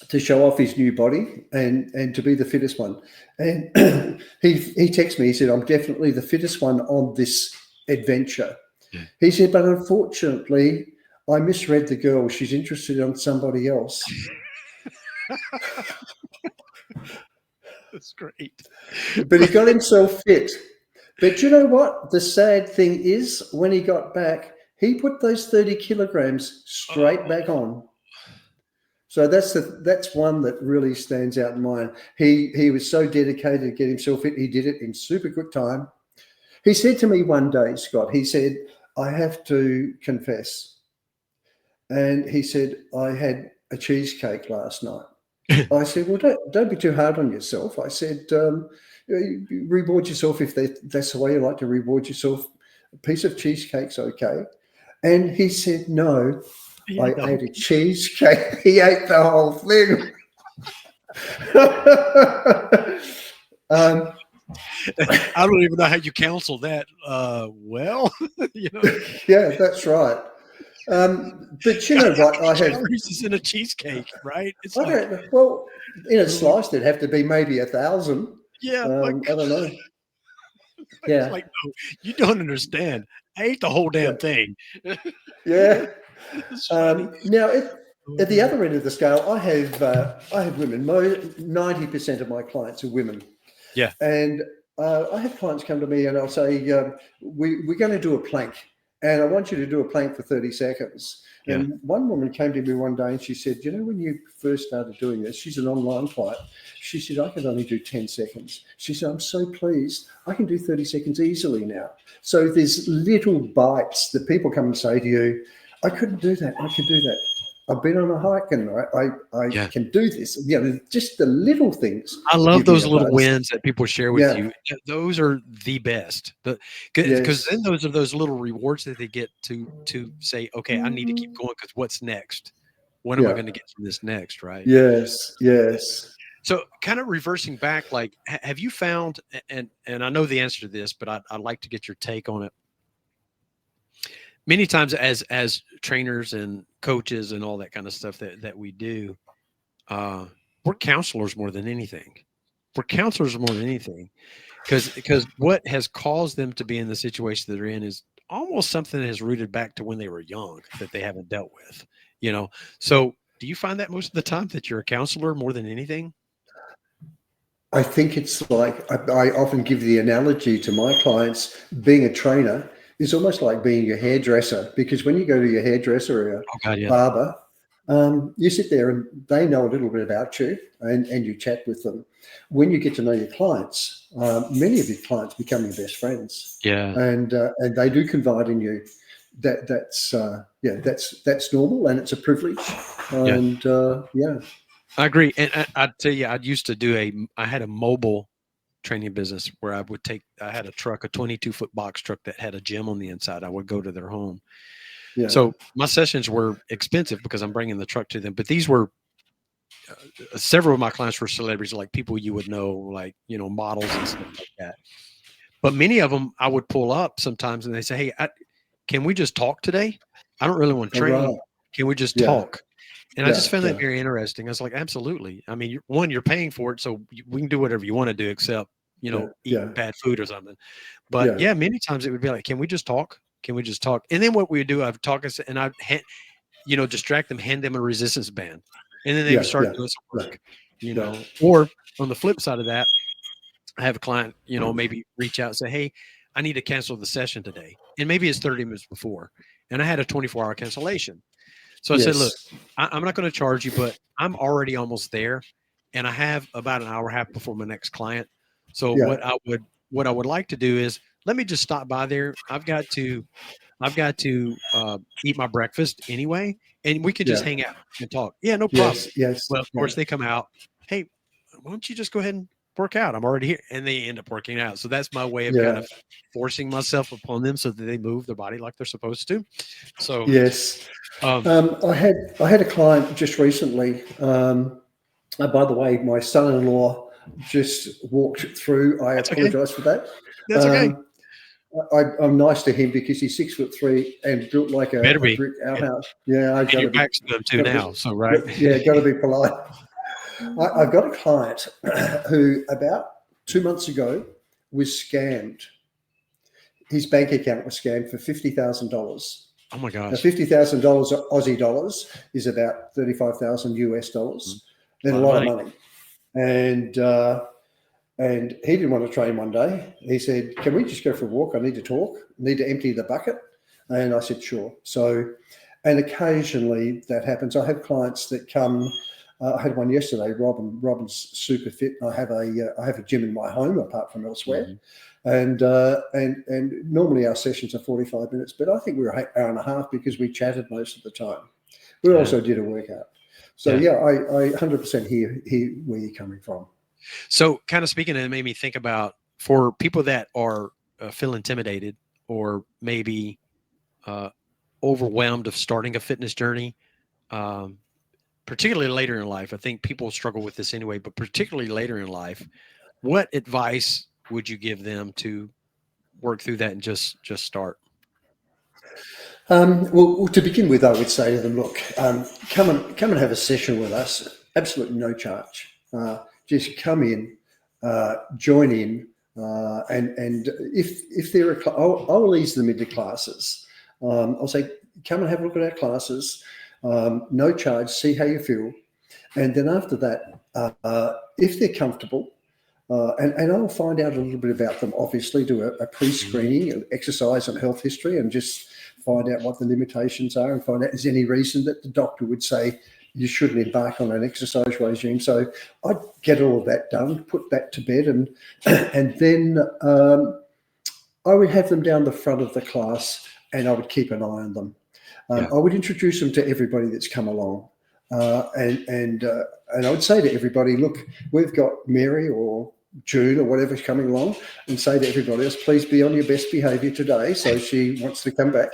to show off his new body and to be the fittest one. And he texted me, he said, I'm definitely the fittest one on this adventure. Yeah. He said, but unfortunately, I misread the girl. She's interested in somebody else. That's great. But he got himself fit. But you know what? The sad thing is, when he got back, he put those 30 kilograms straight back on. So that's one that really stands out in mine. He was so dedicated to get himself fit. He did it in super quick time. He said to me one day, Scott, he said, I have to confess. And he said, I had a cheesecake last night. I said, well, don't be too hard on yourself. I said, you reward yourself if that's the way you like to reward yourself. A piece of cheesecake's okay. And he said, no, I ate a cheesecake. He ate the whole thing. I don't even know how you counsel that. Well, you know, yeah, that's right. But you know what? I have calories is in a cheesecake, right? It's I like, don't know. Well, in a slice, there'd have to be maybe 1,000. yeah, I like, don't know. it's Yeah, like, no, you don't understand. I ate the whole yeah, damn thing. yeah. It's funny. Now, Oh, at the man. other end of the scale, I have women. 90% of my clients are women, Yeah. and I have clients come to me and I'll say, we're going to do a plank, and I want you to do a plank for 30 seconds. Yeah. And one woman came to me one day and she said, you know, when you first started doing this, she's an online client. She said, I can only do 10 seconds. She said, I'm so pleased. I can do 30 seconds easily now. So there's little bites that people come and say to you, I couldn't do that. I could do that. I've been on a hike and I Yeah. can do this. You know, just the little things. I love give me those a little buzz. wins that people share with Yeah. you. Those are the best. Because Yes. then those are those little rewards that they get to say, okay, I need to keep going because what's next? What am I Yeah. going to get from this next? Right. Yes. Yes. So kind of reversing back, like, have you found, and I know the answer to this, but I'd like to get your take on it. Many times as trainers and coaches and all that kind of stuff that we do, uh, we're counselors more than anything. We're counselors more than anything because what has caused them to be in the situation that they're in is almost something that has rooted back to when they were young that they haven't dealt with, you know? So do you find that most of the time that you're a counselor more than anything? I think it's like I often give the analogy to my clients. Being a trainer is almost like being your hairdresser, because when you go to your hairdresser or your Oh God, yeah. barber, you sit there and they know a little bit about you, and you chat with them. When you get to know your clients, many of your clients become your best friends, Yeah. and they do confide in you. That's normal, and it's a privilege. Yeah. And yeah. I agree. And I'd tell you, I had a mobile training business where I had a truck, a 22-foot box truck that had a gym on the inside. I would go to their home. Yeah. So my sessions were expensive because I'm bringing the truck to them, but these were several of my clients were celebrities, like people you would know, like, you know, models and stuff like that. But many of them I would pull up sometimes and they say, hey, can we just talk today? I don't really want to All right. train. Can we just Yeah. talk? And I Yeah. just found that Yeah. very interesting. I was like, absolutely. I mean, you're paying for it, so we can do whatever you want to do, except, you Yeah. know, eat Yeah. bad food or something. But Yeah. yeah, many times it would be like, can we just talk? Can we just talk? And then what we would do, I'd talk and I'd, you know, distract them, hand them a resistance band, and then they would Yeah. start Yeah. doing some Yeah. work, you Yeah. know. Or on the flip side of that, I have a client, you know, maybe reach out and say, hey, I need to cancel the session today. And maybe it's 30 minutes before. And I had a 24-hour cancellation. So I said, look, Yes. I'm not going to charge you, but I'm already almost there. And I have about an hour and a half before my next client. So Yeah. what I would like to do is let me just stop by there. I've got to eat my breakfast anyway, and we can just Yeah. hang out and talk. Yeah, no problem. Yes. Yes. Well, of Yeah. course they come out. Hey, why don't you just go ahead and work out? I'm already here, and they end up working out. So that's my way of kind Yeah. of forcing myself upon them so that they move their body like they're supposed to. So, Yes. um, I had a client just recently. By the way, my son-in-law just walked through. I that's okay. apologise for that. That's okay. Um, I'm nice to him because he's 6'3" and built like Better a be. brick outhouse. Yeah, I And got your to be, back's to them too got to be, now. So, right. yeah, got to be polite. I've got a client who about 2 months ago was scammed. His bank account was scammed for $50,000. Oh my Now, gosh. $50,000 Aussie dollars is about 35,000 US Mhm. dollars. A Then a lot of lot of money. money. And And he didn't want to train one day. He said, "Can we just go for a walk? I need to talk, need to empty the bucket." And I said, "Sure." So, and occasionally that happens. I have clients that come. I had one yesterday, Robin. Robin's super fit. I have a gym in my home apart from elsewhere. Mhm. And normally our sessions are 45 minutes, but I think we were an hour and a half because we chatted most of the time. We Yeah. also did a workout. So Yeah. yeah, I 100% hear where you're coming from. So, kind of speaking, it made me think about for people that are feel intimidated or maybe uh, overwhelmed of starting a fitness journey, um, particularly later in life. I think people struggle with this anyway, but particularly later in life, what advice would you give them to work through that and just start? Well, to begin with, I would say to them, look, come and have a session with us. Absolutely no charge. Just come in, join in, and if there are, I'll ease them into classes. I'll say, come and have a look at our classes. No charge. See how you feel, and then after that, if they're comfortable. And I'll find out a little bit about them, obviously, do a Mhm. pre-screening, exercise and health history, and just find out what the limitations are and find out is there any reason that the doctor would say you shouldn't embark on an exercise regime. So I'd get all of that done, put that to bed, and and then I would have them down the front of the class and I would keep an eye on them. Yeah. I would introduce them to everybody that's come along. And I would say to everybody, look, we've got Mary or June or whatever's coming along, and say to everybody else, please be on your best behaviour today. So she wants to come back,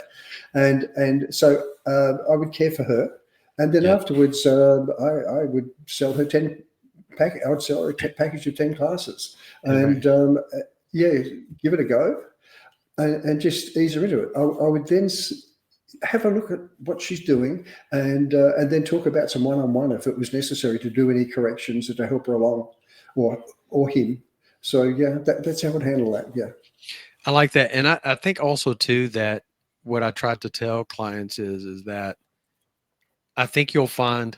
and so I would care for her, and then Yeah. afterwards I would sell her 10 pack. I would sell her a package of 10 classes, Right. and yeah, give it a go, and just ease her into it. I would then have a look at what she's doing, and then talk about some one-on-one if it was necessary to do any corrections to help her along, or him. So yeah, that's how I would handle that. Yeah. I like that. And I think also too that what I try to tell clients is that I think you'll find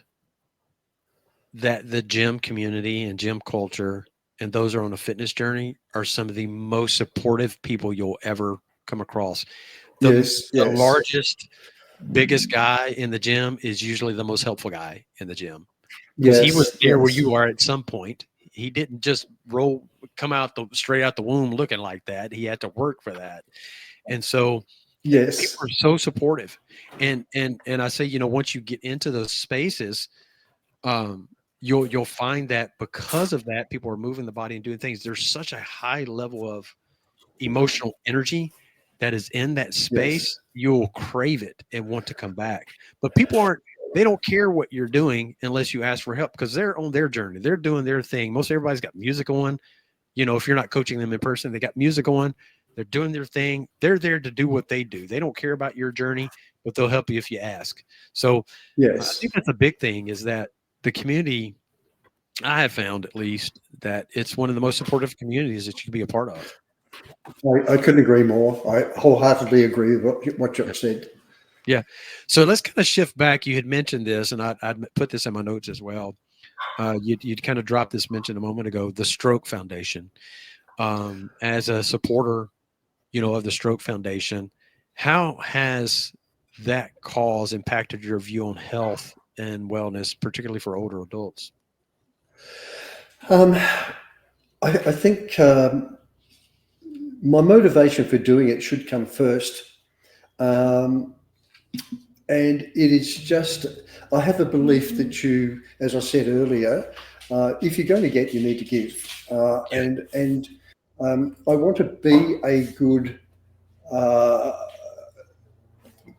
that the gym community and gym culture and those who are on a fitness journey are some of the most supportive people you'll ever come across. Yes. The Yes. largest, biggest guy in the gym is usually the most helpful guy in the gym because he was Yes. there where Yes. you are at some point. He didn't just come out straight out the womb looking like that. He had to work for that. And so people Yes. are so supportive. And I say, once you get into those spaces, um, you'll find that because of that, people are moving the body and doing things. There's such a high level of emotional energy that is in that Yes. space, you'll crave it and want to come back. But people aren't, they don't care what you're doing unless you ask for help because they're on their journey. They're doing their thing. Most everybody's got music on. If you're not coaching them in person, they got music on. They're doing their thing. They're there to do what they do. They don't care about your journey, but they'll help you if you ask. So I Yes. think that's a big thing is that the community, I have found at least that it's one of the most supportive communities that you can be a part of. I couldn't agree more. I wholeheartedly agree with what Yeah. you've said. Yeah. So let's kind of shift back. You had mentioned this, and I'd put this in my notes as well. You'd kind of dropped this mention a moment ago, the Stroke Foundation. As a supporter, of the Stroke Foundation, how has that cause impacted your view on health and wellness, particularly for older adults? Um, I think my motivation for doing it should come first. Um, and it is just, I have a belief that you, as I said earlier, if you're going to get, you need to give. Yeah. And I want to be a good uh,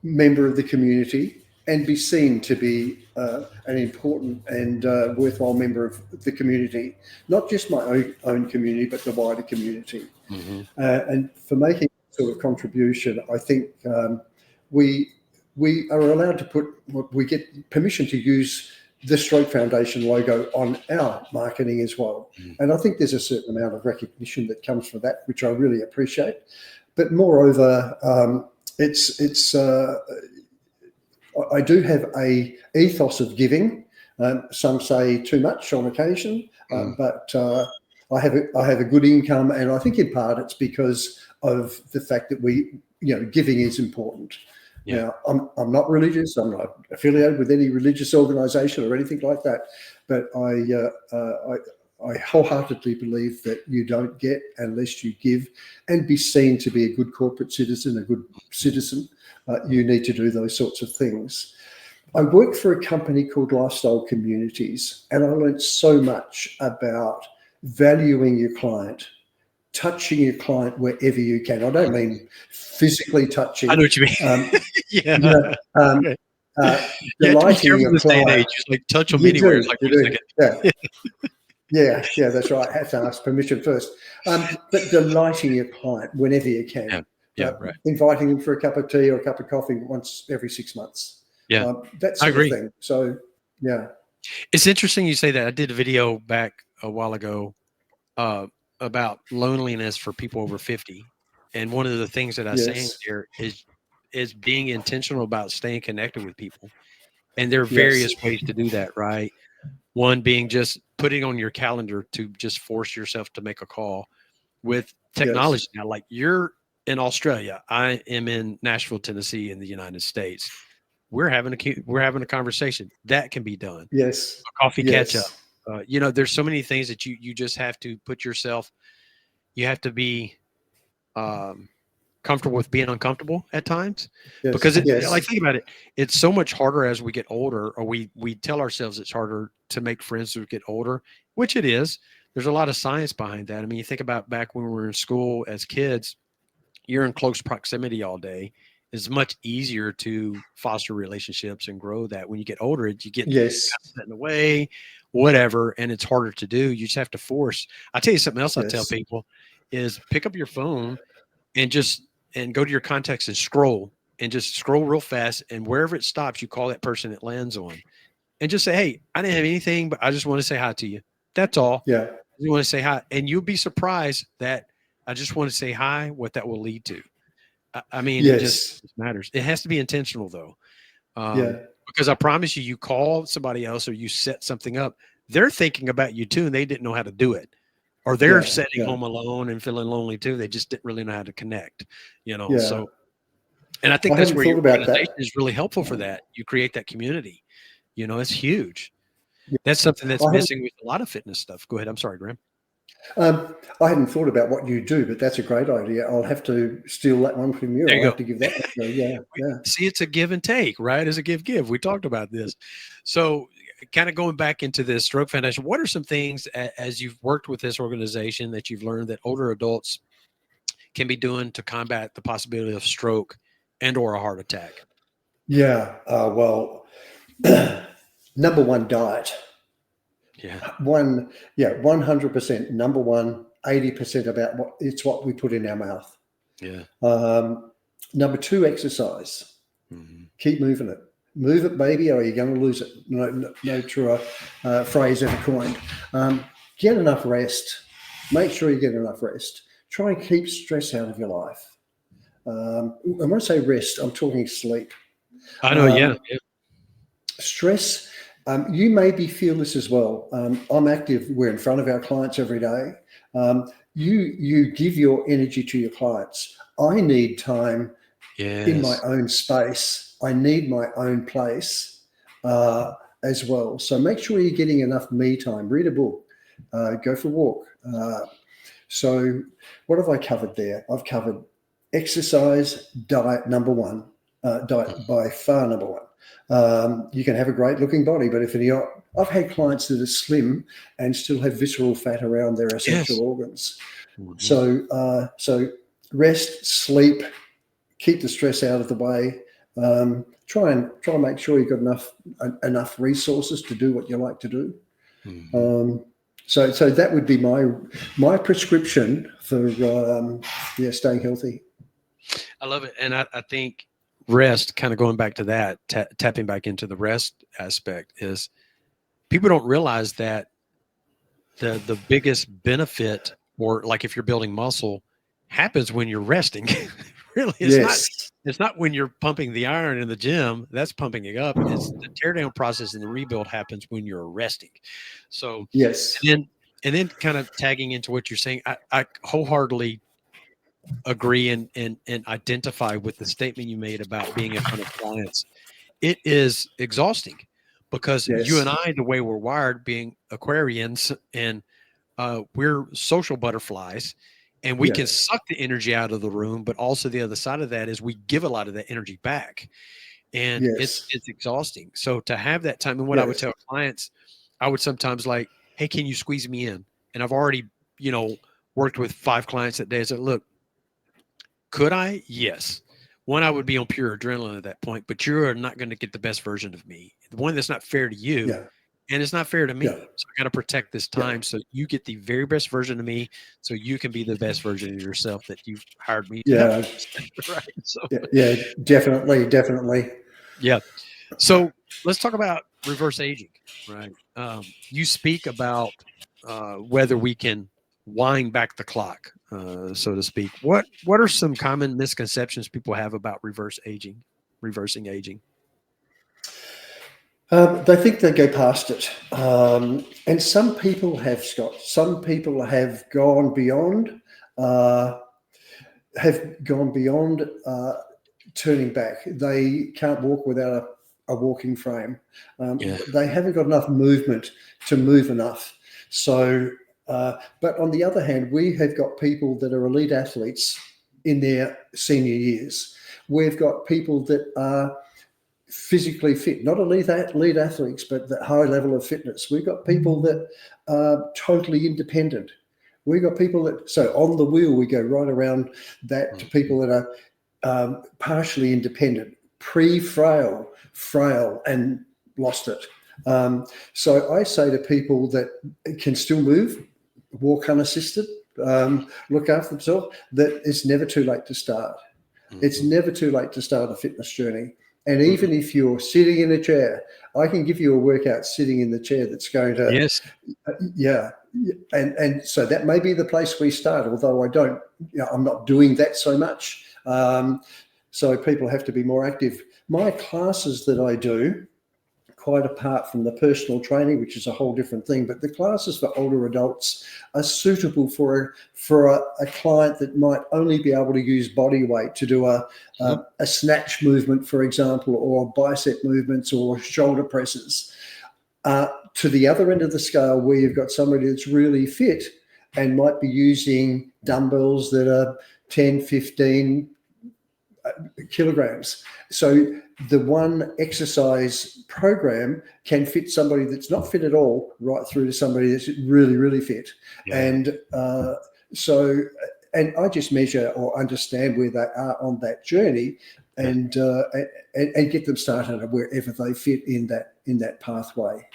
member of the community and be seen to be an important and worthwhile member of the community, not just my own community, but the wider community. Hmm. And for making that sort of contribution, I think we we are allowed to we get permission to use the Stroke Foundation logo on our marketing as well. And I think there's a certain amount of recognition that comes from that, which I really appreciate. But moreover, it's I do have a ethos of giving. Some say too much on occasion, but I have a good income, and I think in part it's because of the fact that giving is important. Yeah. Now, I'm not religious. I'm not affiliated with any religious organisation or anything like that. But I wholeheartedly believe that you don't get unless you give, and be seen to be a good corporate citizen, a good citizen. You need to do those sorts of things. I work for a company called Lifestyle Communities, and I learned so much about valuing your client, touching your client wherever you can. I don't mean physically I touching. know what you mean. Yeah. You know, Okay. You have to be delighting careful in your this day and client. age. Just like touch them You anywhere. It's do, like, you wait a do. second. Yeah, that's right. Have to ask permission first. But delighting your client whenever you Yeah. can. Yeah. Right. Inviting them for a cup of tea or a cup of coffee once every 6 months. Yeah. That I sort of agree. thing. So, yeah. It's interesting you say that. I did a video back a while ago uh, about loneliness for people over 50. And one of the things that I say in Yes. there is being intentional about staying connected with people. And there are Yes. various ways to do that, right? One being just putting on your calendar to just force yourself to make a call with Yes. technology now. Like you're in Australia, I am in Nashville, Tennessee, in the United States. We're having a conversation that can be done. Yes. A coffee catch up. Yes. There's so many things that you just have to put yourself. You have to be um, comfortable with being uncomfortable at times Yes. because like Yes. think about it, it's so much harder as we get older, or we tell ourselves it's harder to make friends as we get older, which it is. There's a lot of science behind that. I mean, you think about back when we were in school as kids, you're in close proximity all day. It's much easier to foster relationships and grow that. When you get older, you get Yes. kind of set in the way, whatever, and it's harder to do. You just have to force. I'll tell you something else I tell Yes. people is pick up your phone and go to your contacts and scroll, and just scroll real fast, and wherever it stops, you call that person it lands on, and just say, hey, I didn't have anything, but I just want to say hi to you. That's all. Yeah. You want to say hi, and you'll be surprised that I just want to say hi, what that will lead to. I mean, it just Yes. matters. It has to be intentional though. Yeah. Because I promise you, you call somebody else or you set something up, they're thinking about you too, and they didn't know how to do it, or they're Yeah. sitting Yeah. home alone and feeling lonely too. They just didn't really know how to connect, Yeah. So, and I think I that's hadn't where your thought about organization that. is really helpful for that. You create that community. It's huge. Yeah. That's something that's I hadn't missing with a lot of fitness stuff. Go ahead. I'm sorry, Graham. I hadn't thought about what you do, but that's a great idea. I'll have to steal that one from you. There I'll you have go. to give that one a go. Yeah. Yeah. See, it's a give and take, right? It's a give. We talked about this. So, kind of going back into this Stroke Foundation, what are some things as you've worked with this organization that you've learned that older adults can be doing to combat the possibility of stroke and or a heart attack? Yeah. Well, number one, diet. Yeah. 100%. Number one, 80% about what we put in our mouth. Yeah. Number two, exercise. Mm-hmm. Keep moving it. Move it, baby, or you're going to lose it. No truer phrase ever coined. Get enough rest. Make sure you get enough rest. Try and keep stress out of your life. And when I say rest, I'm talking sleep. I know. Yeah. Stress, you maybe feel this as well. I'm active. We're in front of our clients every day. You give your energy to your clients. I need time in my Yes. own space. I need my own place as well. So make sure you're getting enough me time. Read a book. Go for a walk. So what have I covered there? I've covered exercise, diet, number one. Diet by far number one. You can have a great looking body, but if you're, I've had clients that are slim and still have visceral fat around their essential Yes. organs. Mm-hmm. So rest, sleep, keep the stress out of the way. Try and make sure you've got enough resources to do what you like to do. Mm-hmm. So that would be my prescription for staying healthy. I love it, and I think rest. Kind of going back to that, tapping back into the rest aspect is people don't realize that the biggest benefit, or like if you're building muscle, happens when you're resting. Really, Yes. it's not when you're pumping the iron in the gym. That's pumping it up. It's the teardown process and the rebuild happens when you're resting. So, Yes. and And then kind of tagging into what you're saying, I wholeheartedly agree and identify with the statement you made about being in front of clients. It is exhausting because you and Yes. I, the way we're wired, being Aquarians, and we're social butterflies, and we can Yeah. suck the energy out of the room. But also the other side of that is we give a lot of that energy back, and Yes. it's exhausting. So to have that time, and what I would Yes. tell clients, I would sometimes like, hey, can you squeeze me in? And I've already, you know, worked with 5 clients that day. I said, look, could I? Yes. One, I would be on pure adrenaline at that point, but you're not going to get the best version of me. The one that's not fair to you, Yeah. and it's not fair to Yeah. me. So I got to protect this Yeah. time so you get the very best version of me, so you can be the best version of yourself that you've hired me to help. Yeah. Right. So Yeah. Yeah. Definitely. Definitely. yeah. So let's talk about reverse aging. Right. You speak about whether we can wind back the clock, so to speak. What are some common misconceptions people have about reversing aging? They think they go past it, and some people have, Scott. Some people uh, have gone beyond turning back. They can't walk without a walking frame. Yeah. They haven't got enough movement to move enough. So, but on the other hand, we have got people that are elite athletes in their senior years. We've got people that are physically fit, not elite athletes, but that high level of fitness. We've got people that are totally independent. We've got people that, so on the wheel, we go right around that to Mhm. people that are partially independent, frail, and lost it. So I say to people that can still move, walk unassisted, look after themselves, that it's never too late to start. It's Mhm. never too late to start a fitness journey. And Mhm. even if you're sitting in a chair, I can give you a workout sitting in the chair that's going to, Yes. yeah. And so that may be the place we start, although I'm not doing that so much. So people have to be more active. My classes that I do, quite apart from the personal training, which is a whole different thing. But the classes for older adults are suitable for a client that might only be able to use body weight to do Mhm. a snatch movement, for example, or bicep movements or shoulder presses. To the other end of the scale, where you've got somebody that's really fit and might be using dumbbells that are 10, 15 kilograms. So the one exercise program can fit somebody that's not fit at all, right through to somebody that's really, really fit. Yeah. And so, and I just measure or understand where they are on that journey, Yeah. and get them started wherever they fit in that pathway.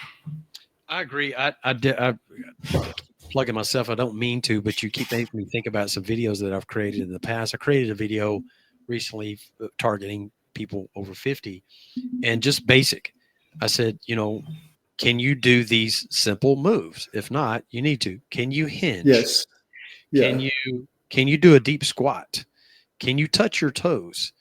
I agree. I keep plugging myself. I don't mean to, but you keep making me think about some videos that I've created in the past. I created a video recently targeting people over 50, and just basic. I said, can you do these simple moves? If not, you need to. Can you hinge? Yes. Can Yeah. you do a deep squat? Can you touch your toes?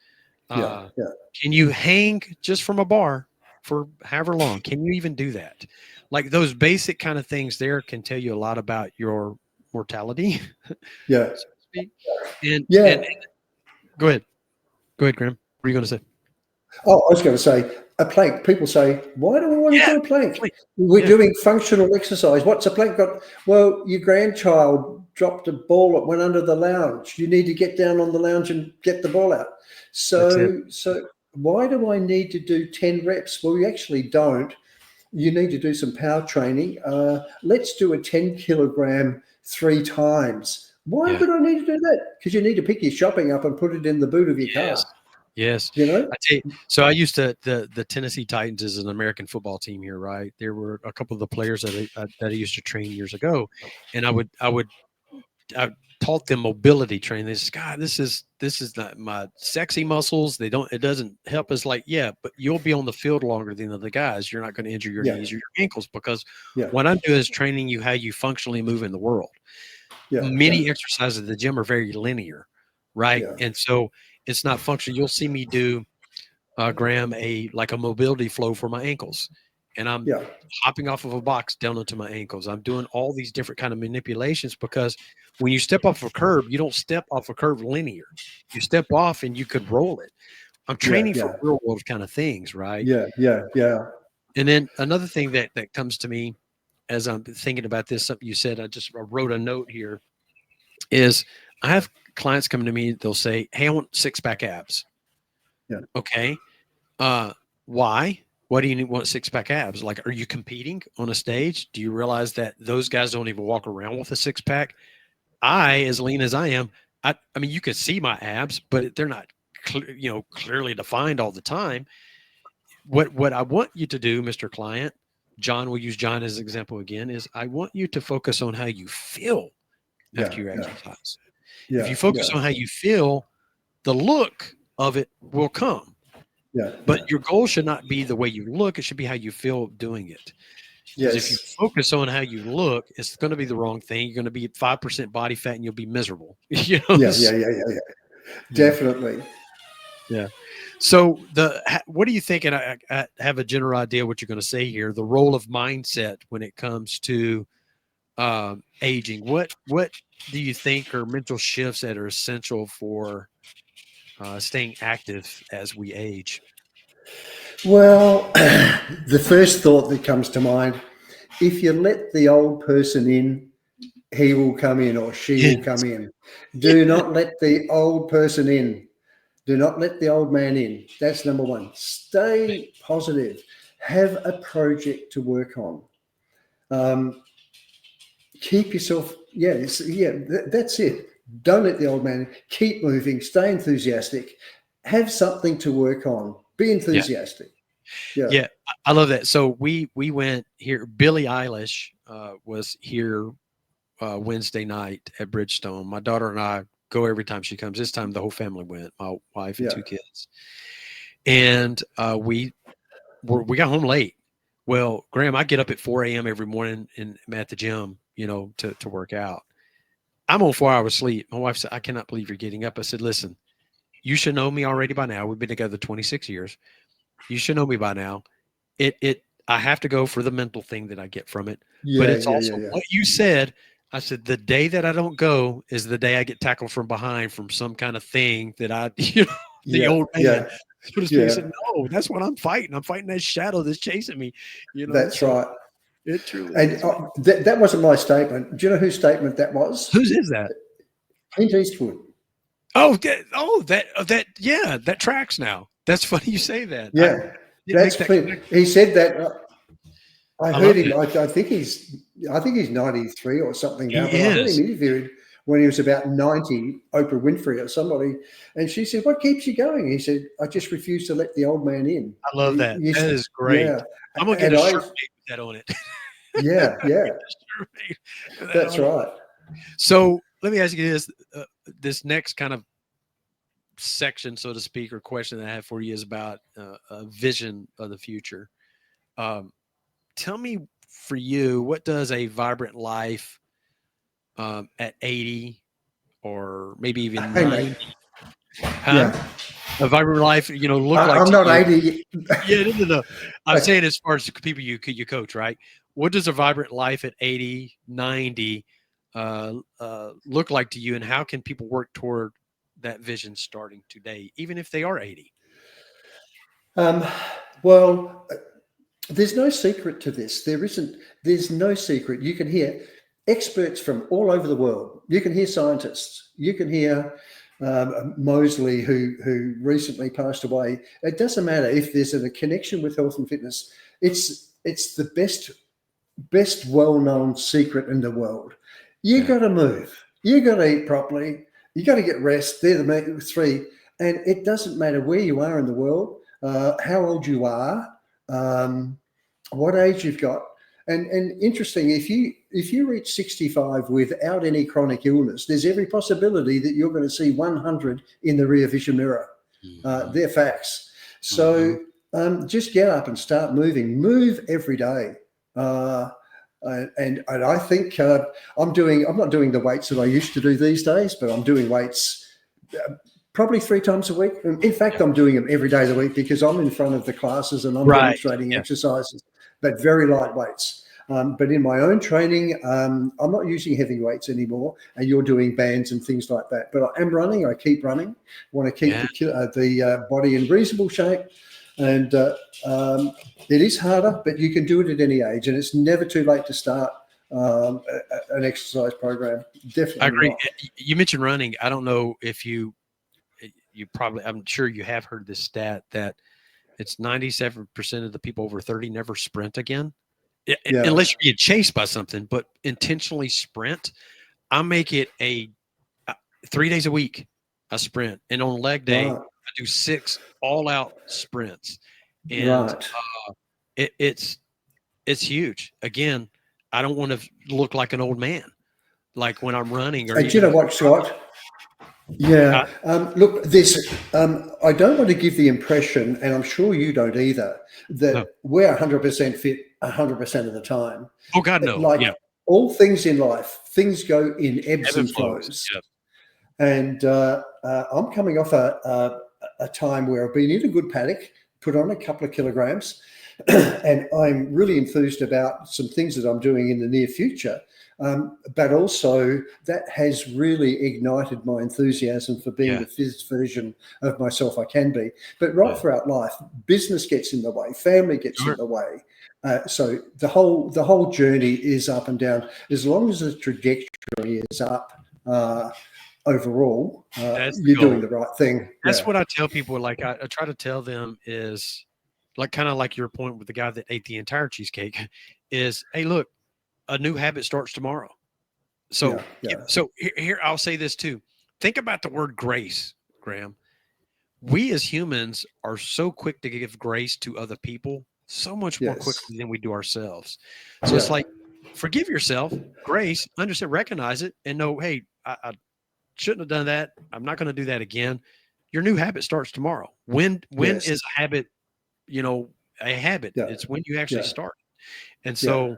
Yeah. Uh, Yeah. can you hang just from a bar for however long? Can you even do that? Like those basic kind of things there can tell you a lot about your mortality, Yeah. so to speak. And Yeah. go ahead. Go ahead, Graham. What are you going to say? Oh, I was going to say a plank. People say, why do we want to Yeah. do a plank? Please. We're Yeah. doing functional exercise. What's a plank got? Well, your grandchild dropped a ball that went under the lounge. You need to get down on the lounge and get the ball out. That's it. So why do I need to do 10 reps? Well, you actually don't. You need to do some power training. Let's do a 10 kilogram 3 times. Why Yeah. would I need to do that? Because you need to pick your shopping up and put it in the boot of your Yes. car. Yes. You know? I tell you, so I used to the Tennessee Titans is an American football team here, right? There were a couple of the players that I used to train years ago, and I taught them mobility training. They said, God, this is not my sexy muscles. It doesn't help us. Like, yeah, but you'll be on the field longer than the other guys. You're not going to injure your Yeah. knees or your ankles because Yeah. what I'm doing is training you how you functionally move in the world. Yeah. Yeah. Many exercises at the gym are very linear, right? Yeah. And so it's not functional. You'll see me do Graham, a mobility flow for my ankles. and I'm yeah, hopping off of a box down onto my ankles. I'm doing all these different kind of manipulations because when you step off a curb, you don't step off a curb linear. You step off and you could roll it. I'm yeah, training for yeah, real world kind of things, right? yeah, yeah, yeah, And then another thing that comes to me as I'm thinking about this, something you said, I wrote a note here, is I have clients coming to me, they'll say, "Hey, I want six pack abs." yeah. Okay. Uh, why? Why do you want six pack abs? Like, are you competing on a stage? Do you realize that those guys don't even walk around with a six pack? I, as lean as I am, I mean, you can see my abs, but they're not, clearly defined all the time. What I want you to do, Mr. Client, John, we'll use John as an example again, is I want you to focus on how you feel Yeah, after your yeah, exercise. If yeah, you focus yeah, on how you feel, the look of it will come. yeah, But yeah. your goal should not be the way you look. It should be how you feel doing it. Because if you Yes. focus on how you look, it's going to be the wrong thing. You're going to be at 5% body fat and you'll be miserable. Yeah, yeah, yeah, yeah, yeah. Yeah. Definitely. Yeah. So what do you think? And I have a general idea what you're going to say here. The role of mindset when it comes to aging. What do you think are mental shifts that are essential for staying active as we age? Well, the first thought that comes to mind, if you let the old person in, he will come in or she Yeah. will come in. Do not let the old person in. Do not let the old man in. That's number one. Stay positive. Have a project to work on. Um, keep yourself, that's it. Don't let the old man in. Keep moving. Stay enthusiastic. Have something to work on. Be Yeah. enthusiastic. Yeah, Yeah. I love that. So we went here. Billie Eilish was here Wednesday night at Bridgestone. My daughter and I go every time she comes. This time the whole family went, my wife and yeah, two kids. And we got home late. Well, Graham, I get up at 4 a.m. every morning and I'm at the gym, to work out. I'm on 4 hours sleep. My wife said, "I cannot believe you're getting up." I said, "Listen, you should know me already by now. We've been together 26 years. You should know me by now. I have to go for the mental thing that I get from it, but yeah, it's yeah, yeah, also yeah. what you said. I said, the day that I don't go is the day I get tackled from behind from some kind of thing that the Yeah, old man, yeah, so to speak." I yeah. said, "No, that's what I'm fighting. I'm fighting that shadow that's chasing me, That's so right. it truly And is, man." that wasn't my statement. Do you know whose statement that was? Whose is that? Clint Eastwood. Yeah, that tracks now. That's funny you say that. I Yeah, didn't make that's that Clint. connection. He said that. I I heard love him. it. I think he's 93 or something He now. But I heard him is. interviewed when he was about 90. Oprah Winfrey or somebody, and she said, "What keeps you going?" He said, "I just refuse to let the old man in." I love that. You, That is great. yeah, I'm gonna get and a I, shirt made with that on it. yeah, yeah, Get a shirt made with that that's on it. right. So let me ask you this: this next kind of section, so to speak, or question that I have for you is about a vision of the future. Um, tell me, for you, what does a vibrant life at 80 or maybe even Hey, mate. 90, huh? Yeah, A vibrant life, look like I'm to not you? 80. Yeah, no, no, no. I'm Okay. saying as far as the people you coach, right? What does a vibrant life at 80, 90 look like to you, and how can people work toward that vision starting today, even if they are 80? Um, well, there's no secret to this. There isn't. There's no secret. You can hear experts from all over the world. You can hear scientists. You can hear Mosley, who recently passed away. It doesn't matter if there's a connection with health and fitness. It's the best well-known secret in the world. You Yeah, got to move. You got to eat properly. You got to get rest. They're the three. And it doesn't matter where you are in the world, how old you are, um, what age you've got. And interesting, if you reach 65 without any chronic illness, there's every possibility that you're going to see 100 in the rear vision mirror. hmm, They're facts. hmm, So just get up and start moving. Move every day. Uh, and I think I'm not doing the weights that I used to do these days, but I'm doing weights probably 3 times a week. In fact, yeah, I'm doing them every day of the week because I'm in front of the classes and I'm right, demonstrating yeah, exercises. but very light weights. But in my own training, I'm not using heavy weights anymore, and you're doing bands and things like that. But I am running. I keep running. Want to keep the body in reasonable shape, and it is harder, but you can do it at any age, and it's never too late to start an exercise program. Definitely, I agree. not. You mentioned running. I don't know if you probably, I'm sure you have heard this stat that it's 97% of the people over 30 never sprint again. Yeah. Unless you get chased by something, but intentionally sprint. I make it a 3 days a week, a sprint. And on leg day, Right. I do 6 all out sprints. And Right. it's huge. Again, I don't want to look like an old man, like when I'm running or And do you know what, Scott? Yeah. Look, I don't want to give the impression, and I'm sure you don't either, that no. we're 100% fit 100% of the time. Oh God, no. Like all things in life, things go in ebbs and flows. flows. Yep. And I'm coming off a time where I've been in a good paddock, put on a couple of kilograms, and I'm really enthused about some things that I'm doing in the near future. But also that has really ignited my enthusiasm for being the fittest version of myself I can be. But throughout life, business gets in the way, family gets in the way. So the whole journey is up and down. As long as the trajectory is up, overall, you're doing the right thing. That's what I tell people. Like I try to tell them is like kind of like your point with the guy that ate the entire cheesecake is, hey, look, a new habit starts tomorrow. So, so here I'll say this too. Think about the word grace, Graham. We as humans are so quick to give grace to other people so much more quickly than we do ourselves. So it's like, forgive yourself, grace, understand, recognize it, and know, hey, I shouldn't have done that. I'm not going to do that again. Your new habit starts tomorrow. When is a habit, a habit? It's when you actually start. And so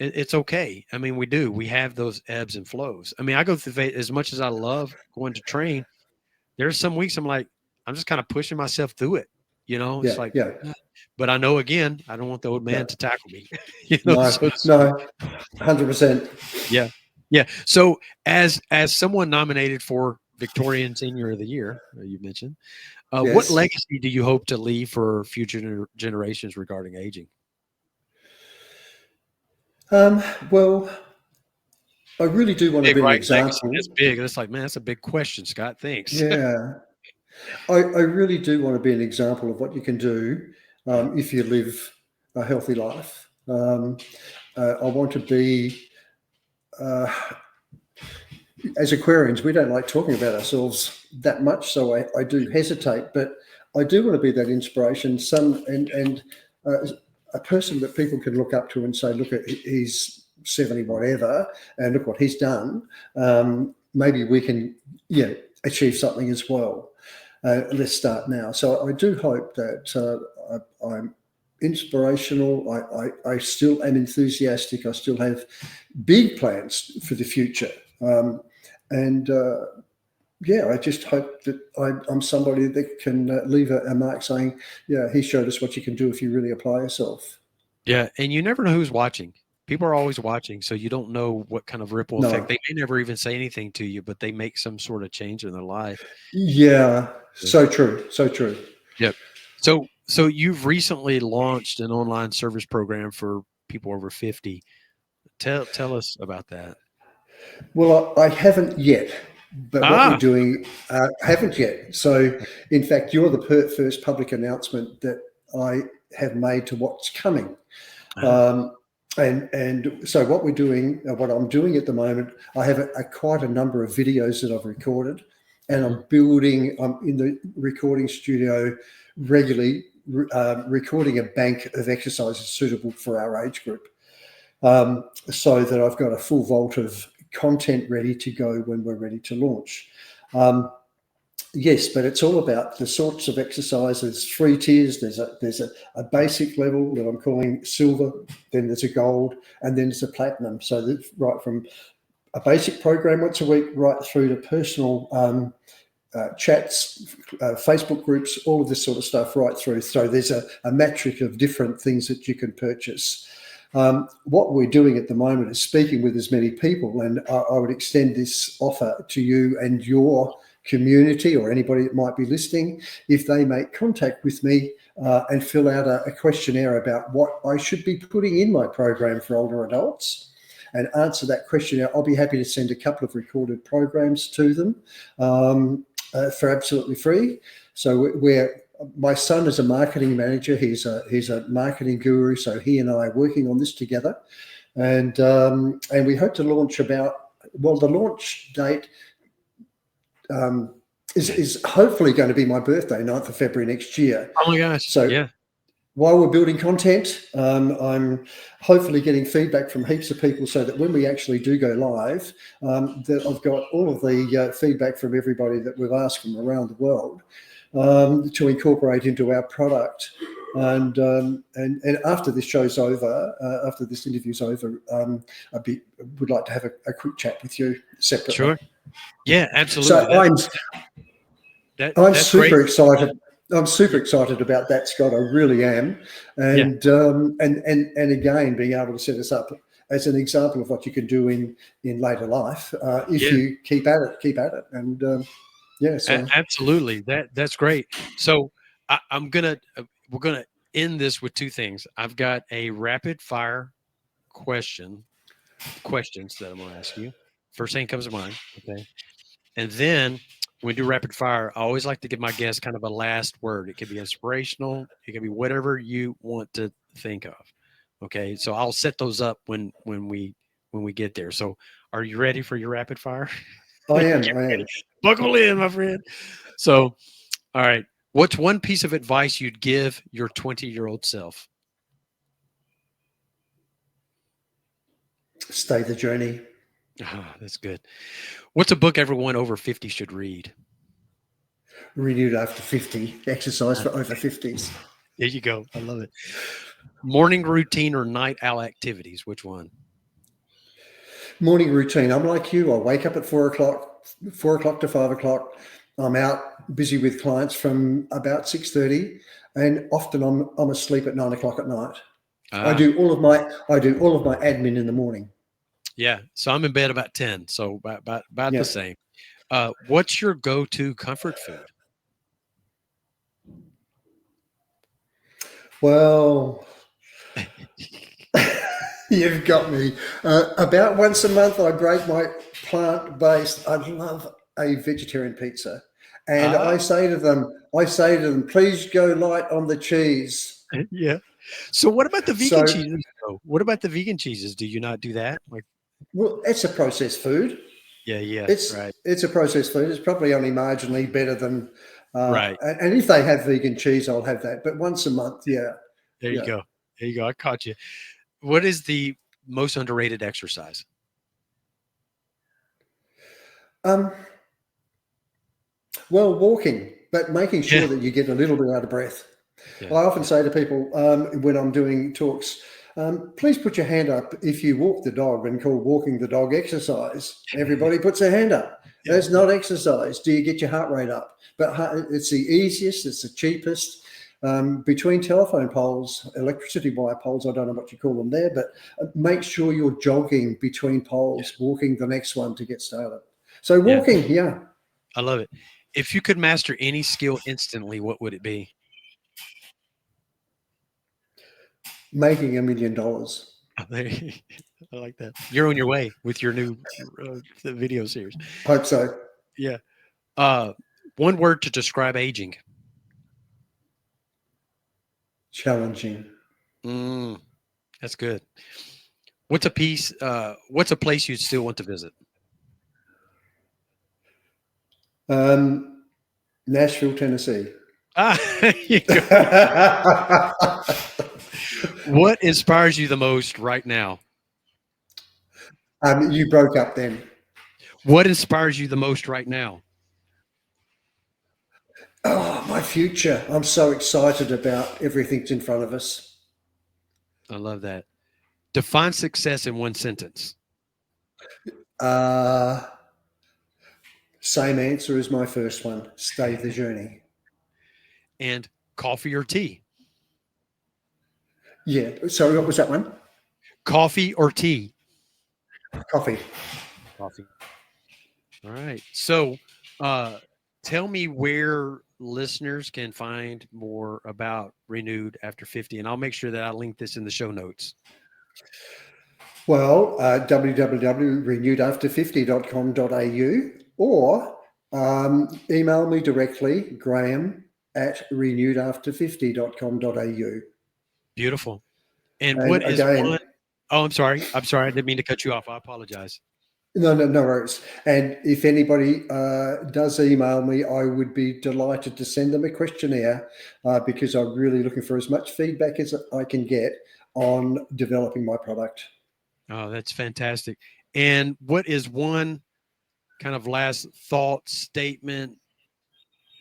it's okay. I mean, we have those ebbs and flows. I mean, I go through, as much as I love going to train, there's some weeks I'm like, I'm just kind of pushing myself through it. It's like, but I know, again, I don't want the old man to tackle me. No, 100%. Yeah. Yeah. So as someone nominated for Victorian Senior of the Year, you mentioned, what legacy do you hope to leave for future generations regarding aging? Well, I really do want to be an example. It's big. It's like, man, that's a big question, Scott. Thanks. Yeah. I really do want to be an example of what you can do if you live a healthy life. I want to be, as Aquarians, we don't like talking about ourselves that much, so I do hesitate, but I do want to be that inspiration, a person that people can look up to and say, look, he's 70 whatever, and look what he's done. Maybe we can achieve something as well. Let's start now. So I do hope that I'm inspirational. I still am enthusiastic. I still have big plans for the future. I just hope that I'm somebody that can leave a mark saying, he showed us what you can do if you really apply yourself. Yeah. And you never know who's watching. People are always watching, so you don't know what kind of ripple effect. They may never even say anything to you, but they make some sort of change in their life. Yeah. So true. So true. Yep. So you've recently launched an online service program for people over 50. Tell us about that. Well, I haven't yet, but what we're doing, haven't yet. So, in fact, you're the first public announcement that I have made to what's coming. And so what we're doing, what I'm doing at the moment, I have quite a number of videos that I've recorded, and I'm in the recording studio regularly, recording a bank of exercises suitable for our age group, so that I've got a full vault of content ready to go when we're ready to launch. Yes, but it's all about the sorts of exercises, 3 tiers. There's a basic level that I'm calling silver, then there's a gold, and then there's a platinum. So that's right from a basic program once a week right through to personal chats, Facebook groups, all of this sort of stuff right through. So there's a matrix of different things that you can purchase. What we're doing at the moment is speaking with as many people, and I would extend this offer to you and your community or anybody that might be listening. If they make contact with me and fill out a questionnaire about what I should be putting in my program for older adults and answer that questionnaire, I'll be happy to send a couple of recorded programs to them for absolutely free. So my son is a marketing manager. He's a marketing guru. So he and I are working on this together, and we hope to launch the launch date is hopefully going to be my birthday, 9th of February next year. Oh my gosh! So yeah. While we're building content, I'm hopefully getting feedback from heaps of people so that when we actually do go live, that I've got all of the feedback from everybody that we've asked from around the world to incorporate into our product. And after this show's over, after this interview's over, would like to have a quick chat with you separately. Sure. Yeah, absolutely. So I'm super great. excited. I'm super excited about that, Scott. I really am. And again, being able to set us up as an example of what you can do in later life if you keep at it. And so absolutely, that's great. So we're gonna end this with two things. I've got a rapid fire questions that I'm gonna ask you. First thing comes to mind, okay, and then when we do rapid fire, I always like to give my guests kind of a last word. It can be inspirational. It can be whatever you want to think of. Okay, so I'll set those up when we get there. So, are you ready for your rapid fire? I am. Buckle in, my friend. So, all right. What's one piece of advice you'd give your 20-year-old self? Stay the journey. Oh, that's good. What's a book everyone over 50 should read? Renewed After 50, exercise for over 50s. There you go. I love it. Morning routine or night owl activities? Which one? Morning routine. I'm like you. I wake up at 4 o'clock to 5 o'clock. I'm out busy with clients from about 6:30, and often I'm asleep at 9 o'clock at night. I do all of my admin in the morning. Yeah. So I'm in bed about 10. So about the same. What's your go-to comfort food? Well, you've got me. About once a month, I break my plant-based. I love a vegetarian pizza, and I say to them, please go light on the cheese. Yeah. So what about the vegan cheeses? What about the vegan cheeses? Do you not do that? Well, it's a processed food. Yeah. It's a processed food. It's probably only marginally better than right. And if they have vegan cheese, I'll have that. But once a month, yeah. There you go. I caught you. What is the most underrated exercise? Well, walking, but making sure that you get a little bit out of breath. Yeah. I often say to people when I'm doing talks, please put your hand up if you walk the dog and call walking the dog exercise. Everybody puts their hand up. Yeah. That's not exercise. Do you get your heart rate up? But it's the easiest, it's the cheapest. Between telephone poles, electricity wire poles, I don't know what you call them there, but make sure you're jogging between poles, walking the next one to get started. So walking, yeah. I love it. If you could master any skill instantly, what would it be? Making $1 million. I like that. You're on your way with your new video series. Hope so. Yeah. One word to describe aging. Challenging. That's good. What's a place you'd still want to visit? Nashville, Tennessee. What inspires you the most right now? You broke up then. What inspires you the most right now? Oh, my future. I'm so excited about everything that's in front of us. I love that. Define success in one sentence. Same answer as my first one. Stay the journey. And coffee or tea? Yeah. Sorry, what was that one? Coffee or tea? Coffee. Coffee. All right. So, uh, tell me where listeners can find more about Renewed After 50, and I'll make sure that I link this in the show notes. Well, www.renewedafter50.com.au or email me directly, Graham at renewedafter50.com.au. Beautiful. And And what is again, one? Oh, I'm sorry. I'm sorry. I didn't mean to cut you off. I apologize. no worries. And if anybody does email me, I would be delighted to send them a questionnaire because I'm really looking for as much feedback as I can get on developing my product. Oh, that's fantastic. And what is one kind of last thought statement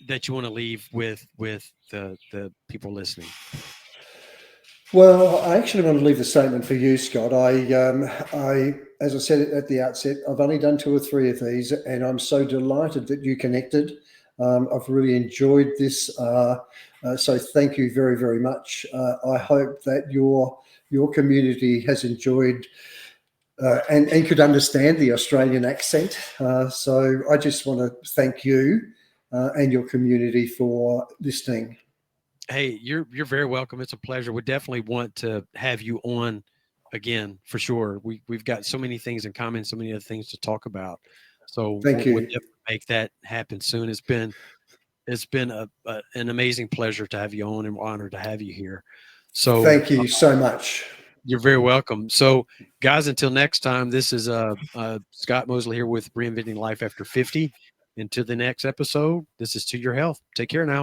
that you want to leave with the people listening? Well, I actually want to leave the statement for you, Scott. As I said at the outset, I've only done 2 or 3 of these, and I'm so delighted that you connected. I've really enjoyed this, so thank you very, very much. I hope that your community has enjoyed and could understand the Australian accent. So I just want to thank you and your community for listening. Hey, you're very welcome. It's a pleasure. We definitely want to have you on again for sure. We've got so many things in common, so many other things to talk about. So Thank we'll you. definitely make that happen soon. It's been an amazing pleasure to have you on and honored to have you here. So Thank you so much. you're very welcome. So guys, until next time, this is Scott Mosley here with Reinventing Life After 50. Until the next episode, this is To Your Health. Take care now.